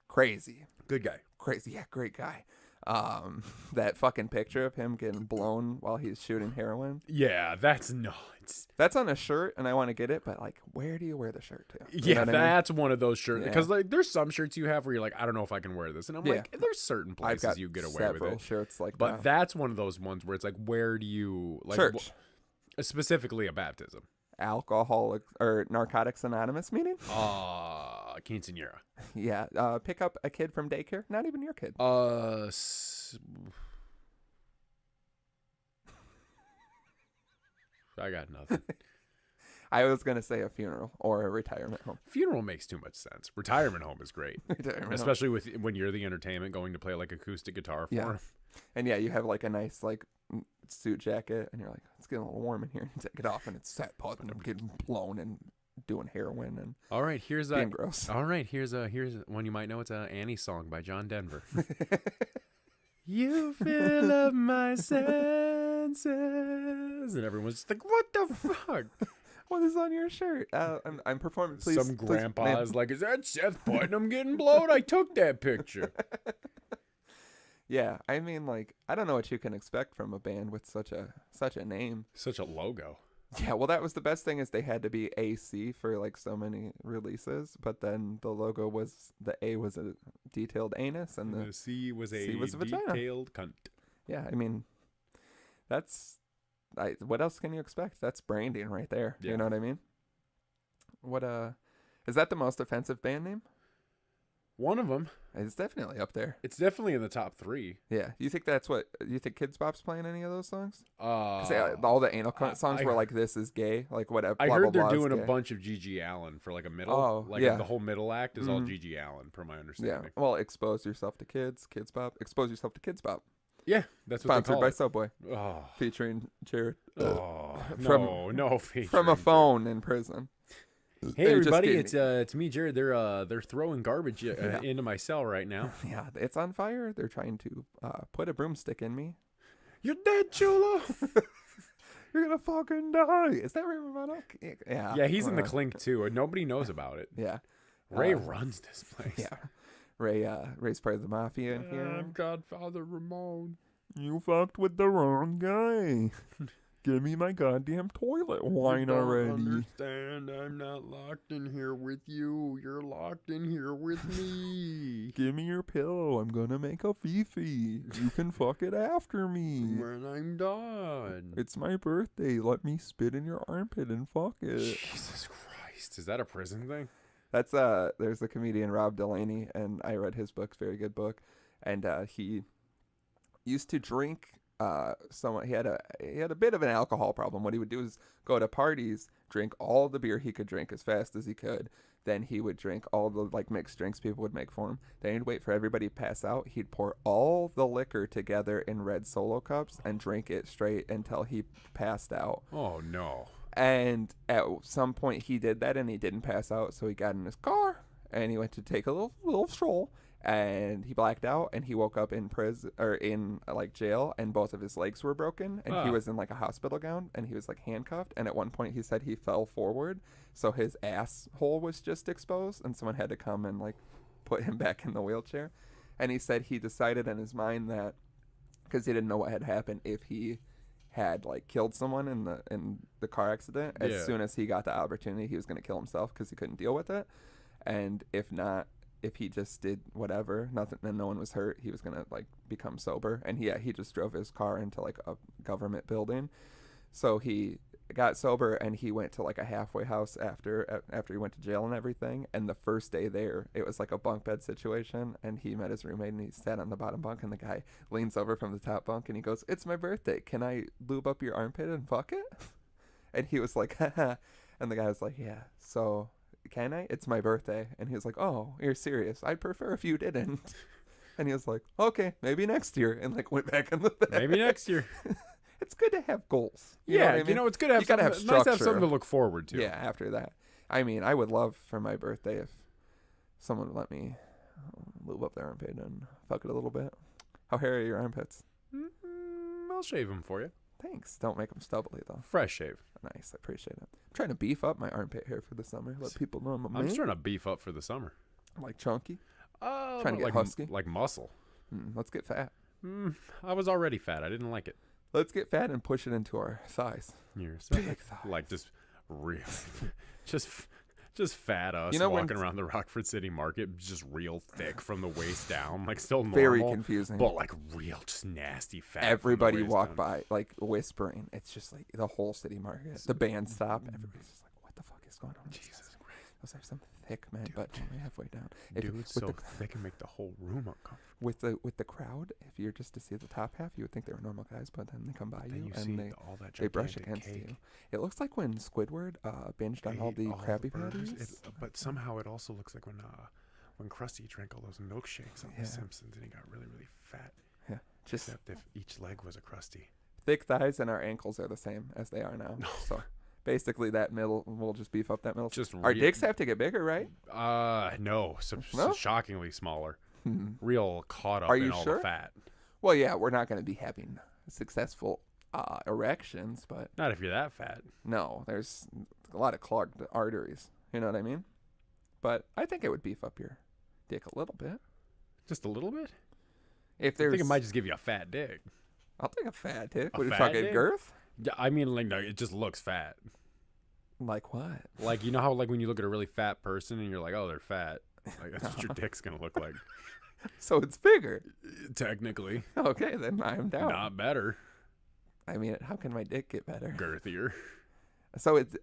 Crazy.
Good guy.
Crazy. Yeah, great guy. That fucking picture of him getting blown while he's shooting heroin.
Yeah, that's nuts.
That's on a shirt, and I want to get it, but like, where do you wear the shirt to?
You know that's one of those shirts because like there's some shirts you have where you're like, I don't know if I can wear this, and I'm like, there's certain places you get away with it.
Shirts like
but that's one of those ones where it's like, where do you like
church?
Specifically a baptism,
Alcoholic or Narcotics Anonymous meeting?
Quinceañera.
Yeah, pick up a kid from daycare. Not even your kid.
I got nothing.
I was going to say a funeral or a retirement home.
Funeral makes too much sense. Retirement home is great. Especially when you're the entertainment going to play like acoustic guitar for him.
And yeah, you have like a nice like suit jacket and you're like, it's getting a little warm in here. And take it off and it's set pot and I'm getting blown and doing heroin and
all right, here's
being gross.
All right, here's one you might know. It's an Annie song by John Denver. You fill up my senses, and everyone's just like, "What the fuck?
What is on your shirt?" I'm performing. Please,
some grandpa is like, "Is that Seth Putnam getting blown? I took that picture."
Yeah, I mean, like, I don't know what you can expect from a band with such a name,
such a logo.
Yeah, well, that was the best thing is they had to be AC for like so many releases, but then the logo was the A was a detailed anus and the
C was a
vagina.
Detailed cunt.
Yeah, I mean, what else can you expect? That's branding right there. Yeah. You know what I mean? What is that the most offensive band name?
One of them.
It's definitely up there.
It's definitely in the top 3.
Yeah. You think you think Kidz Bop's playing any of those songs? All the anal cunt songs were like, this is gay, like whatever.
I heard they're doing a bunch of Gigi Allen for like a middle.
Oh,
the whole middle act is all Gigi Allen, per my understanding.
Yeah. Well, expose yourself to Kidz Bop. Expose yourself to Kidz Bop.
Yeah, that's what
sponsored
they call
by
it.
Subway.
Oh.
Featuring Jared.
No featuring
from a phone in prison.
Hey everybody, it's me, Jared. They're throwing garbage into my cell right now.
Yeah, it's on fire. They're trying to put a broomstick in me.
You're dead, Chulo.
You're gonna fucking die. Is that Ray Romano? Yeah.
Yeah, he's in the clink too, and nobody knows about it.
Yeah.
Ray runs this place.
Yeah. Ray's part of the mafia in here.
I'm Godfather Ramon.
You fucked with the wrong guy. Give me my goddamn toilet wine already.
Understand? I'm not locked in here with you. You're locked in here with me.
Give me your pillow. I'm gonna make a fifi. You can fuck it after me.
When I'm done.
It's my birthday. Let me spit in your armpit and fuck it.
Jesus Christ. Is that a prison thing?
That's there's the comedian Rob Delaney, and I read his book. Very good book. And he used to drink. He had a bit of an alcohol problem. What he would do is go to parties, drink all the beer he could drink as fast as he could. Then he would drink all the like mixed drinks people would make for him. Then he'd wait for everybody to pass out. He'd pour all the liquor together in red Solo cups and drink it straight until he passed out.
Oh no.
And at some point he did that and he didn't pass out, so he got in his car and he went to take a little stroll. And he blacked out, and he woke up in prison or in like jail, and both of his legs were broken, and he was in like a hospital gown, and he was like handcuffed. And at one point, he said he fell forward, so his asshole was just exposed, and someone had to come and like put him back in the wheelchair. And he said he decided in his mind that because he didn't know what had happened if he had like killed someone in the car accident, as soon as he got the opportunity, he was going to kill himself because he couldn't deal with it, and if not. If he just did whatever, nothing, and no one was hurt, he was gonna like become sober. And he just drove his car into like a government building. So he got sober and he went to like a halfway house after he went to jail and everything. And the first day there, it was like a bunk bed situation. And he met his roommate and he sat on the bottom bunk. And the guy leans over from the top bunk and he goes, "It's my birthday. Can I lube up your armpit and fuck it?" And he was like, "Haha." And the guy was like, "Yeah. So." Can I? It's my birthday. And he was like, "Oh, you're serious. I'd prefer if you didn't." And he was like, "Okay, maybe next year." And like went back in the bed.
Maybe next year.
It's good to have goals.
It's good to have
gotta have structure.
Nice to have something to look forward to.
Yeah, after that. I mean, I would love for my birthday if someone would let me lube up their armpit and fuck it a little bit. How hairy are your armpits?
I'll shave them for you.
Thanks. Don't make them stubbly, though.
Fresh shave.
Nice. I appreciate it. I'm trying to beef up my armpit hair for the summer. Let people know I'm
just trying to beef up for the summer.
Like chunky?
Trying
to get husky?
Like muscle.
Let's get fat.
I was already fat. I didn't like it.
Let's get fat and push it into our thighs.
You're so
Big thighs.
like just real, just fat us
You know,
walking around the Rockford City Market, just real thick from the waist down, like still normal,
Very confusing.
but like real, just nasty fat.
Everybody
from the waist
walk
down.
by like whispering. It's just like the whole city market. The band stop. Everybody's just like, "What the fuck is going on?"
Jesus Christ.
Those are some thick men, but only halfway down.
Dude,
with
so
the,
they can make the whole room uncomfortable.
with the crowd, if you're just to see the top half, you would think they were normal guys, but then they come by
Then
you
see
and they
all that
they brush
gigantic
against
cake.
you. It looks like when Squidward binged on all
Ate
the Krabby
burgers.
Patties.
But somehow it also looks like when Krusty drank all those milkshakes on
Yeah.
The Simpsons and he got really, really fat.
Yeah, just
Except if each leg was a Krusty.
thick thighs, and our ankles are the same as they are now. So basically, that middle we'll just beef up that middle.
Just
Our dicks have to get bigger, right?
No,
No?
shockingly smaller.
Hmm.
Real caught up
Are
in
you
all
sure?
the fat.
Well, yeah, we're not going to be having successful erections, but
Not if you're that fat.
no, there's a lot of clogged arteries. You know what I mean? But I think it would beef up your dick a little bit.
Just a little bit?
If
I
there's,
think it might just give you a fat dick.
I'll take a fat dick.
A
What are you
fat
talking
dick?
girth?
Yeah, I mean, like, no, it just looks fat.
Like what?
Like, you know how, like, when you look at a really fat person and you're like, oh, they're fat. Like, that's what your dick's going to look like.
So it's bigger.
Technically.
Okay, then I'm down.
Not better.
I mean, how can my dick get better?
Girthier.
So it's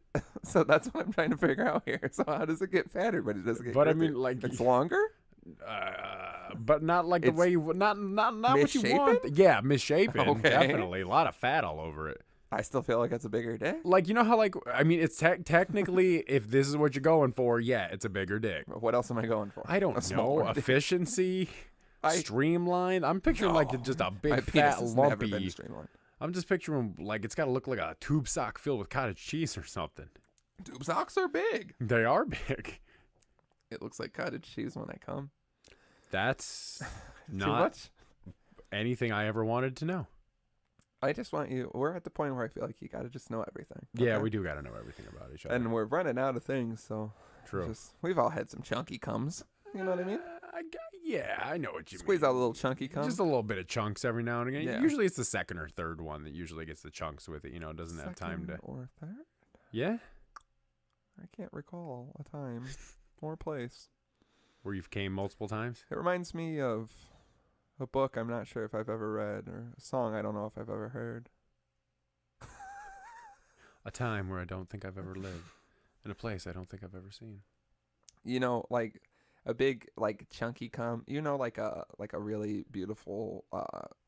so that's what I'm trying to figure out here. So how does it get fatter, but it doesn't get?
But I
girthier?
mean, like,
it's longer.
but not like the
It's
way you not what you
misshapen?
want. Yeah, misshapen.
Okay.
Definitely, a lot of fat all over it.
I still feel like it's a bigger dick.
Like, you know how, like, I mean, it's technically, if this is what you're going for, yeah, it's a bigger dick.
What else am I going for?
I don't
A
know.
smaller dick.
Efficiency, streamline. I'm picturing like
No.
just a
My
big
penis
fat
has never been
lumpy.
streamlined.
I'm just picturing like it's got to look like a tube sock filled with cottage cheese or something.
Tube socks are big.
They are big.
It looks like cottage cheese when I come.
That's
Too
not
much.
anything I ever wanted to know.
I just want you. We're at the point where I feel like you got to just know everything.
Yeah,
okay?
we do got to know everything about each other.
And we're running out of things, so
True.
we've all had some chunky cums. You know what I mean?
Yeah, I know what you
Squeeze
mean.
out a little chunky cum.
Just a little bit of chunks every now and again.
Yeah.
Usually it's the second or third one that usually gets the chunks with it. You know, it doesn't have time to.
Second or third.
Yeah,
I can't recall a time or place.
where you've came multiple times.
It reminds me of a book I'm not sure if I've ever read, or a song I don't know if I've ever heard.
A time where I don't think I've ever lived, in a place I don't think I've ever seen.
You know, like a big, like chunky cum. You know, like a really beautiful,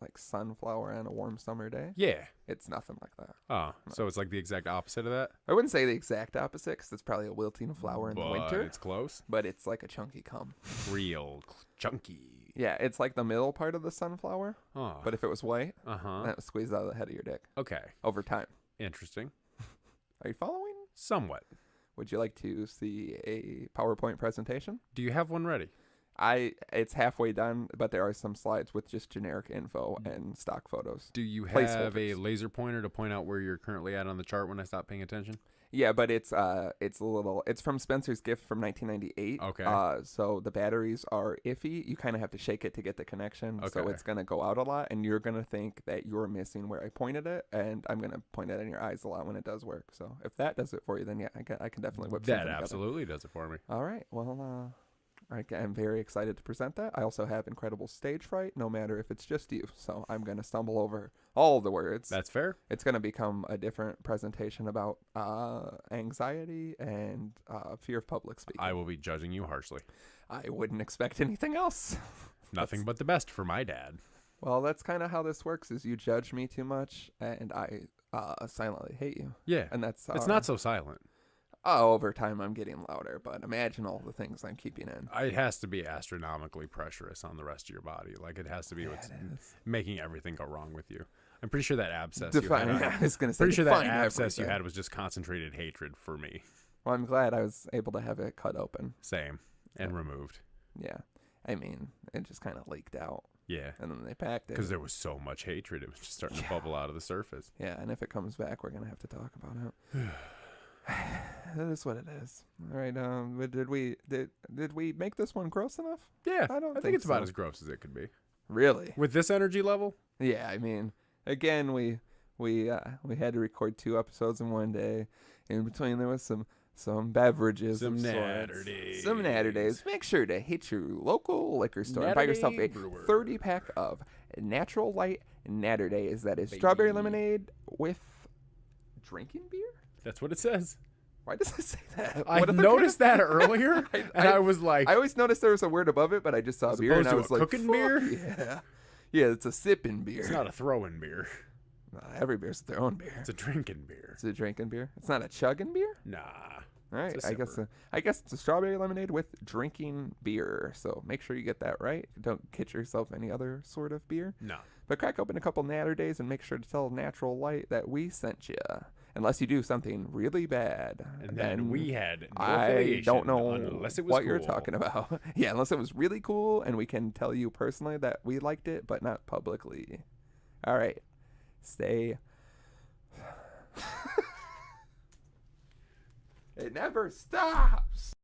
like sunflower on a warm summer day.
Yeah.
It's nothing like that.
Oh, so it's like the exact opposite of that.
I wouldn't say the exact opposite, 'cause it's probably a wilting flower in
But
the winter.
it's close.
But it's like a chunky cum.
Real chunky.
Yeah, it's like the middle part of the sunflower.
Oh.
But if it was white,
Uh-huh.
that would squeeze out of the head of your dick
Okay.
over time.
Interesting.
Are you following?
Somewhat.
Would you like to see a PowerPoint presentation?
Do you have one ready?
It's halfway done, but there are some slides with just generic info and stock photos.
Do you have a
Placeholders.
laser pointer to point out where you're currently at on the chart when I stop paying attention?
Yeah, but it's from Spencer's gift from 1998.
Okay.
So the batteries are iffy. You kind of have to shake it to get the connection. So
Okay.
it's gonna go out a lot, and you're gonna think that you're missing where I pointed it, and I'm gonna point it in your eyes a lot when it does work. So if that does it for you, then yeah, I can definitely whip
That
something together.
absolutely does it for me.
All right. Well, I'm very excited to present that. I also have incredible stage fright, no matter if it's just you. So I'm going to stumble over all the words.
That's fair.
It's going to become a different presentation about anxiety and fear of public speaking.
I will be judging you harshly.
I wouldn't expect anything else.
Nothing but the best for my dad.
Well, that's kind of how this works, is you judge me too much, and I silently hate you.
Yeah.
And that's
It's not so silent.
over time I'm getting louder, but imagine all the things I'm keeping in.
It has to be astronomically pressurous on the rest of your body. Like, it has to be what's
it is.
making everything go wrong with you. I'm pretty sure that abscess
Define.
you had.
I was going to say
Pretty sure that
define
abscess you
everything.
had was just concentrated hatred for me.
Well, I'm glad I was able to have it cut open.
Same. And removed.
Yeah. I mean, it just kind of leaked out,
Yeah.
and then they packed it.
Because there was so much hatred. It was just starting to bubble out of the surface.
Yeah, and if it comes back, we're going to have to talk about it. That is what it is. All right. Did we make this one gross enough?
Yeah.
I don't
think
think
it's about
so.
as gross as it could be.
Really?
With this energy level?
Yeah, I mean, again, we had to record 2 episodes in one day. In between, there was some beverages,
Some
of
natter
sorts.
days.
Some natter days. Make sure to hit your local liquor store and buy yourself a 30-pack of Natural Light Natter Days. That is strawberry lemonade with drinking beer.
That's what it says.
Why does it say that?
I noticed that earlier, I was like,
I always noticed there was a word above it, but I just saw beer and I was like,
cooking beer?
Yeah. Yeah, it's a sipping beer.
It's not a throwing beer.
Every beer's their own beer.
It's a drinking beer.
It's a drinking beer. It's not a chugging beer?
Nah.
All right, I guess it's a strawberry lemonade with drinking beer. So make sure you get that right. Don't get yourself any other sort of beer.
No.
But crack open a couple Natter Days and make sure to tell Natural Light that we sent you. Unless you do something really bad.
And then we had no
I don't know
unless it was
what
cool.
you're talking about. Yeah, unless it was really cool and we can tell you personally that we liked it, but not publicly. All right. Stay. It never stops.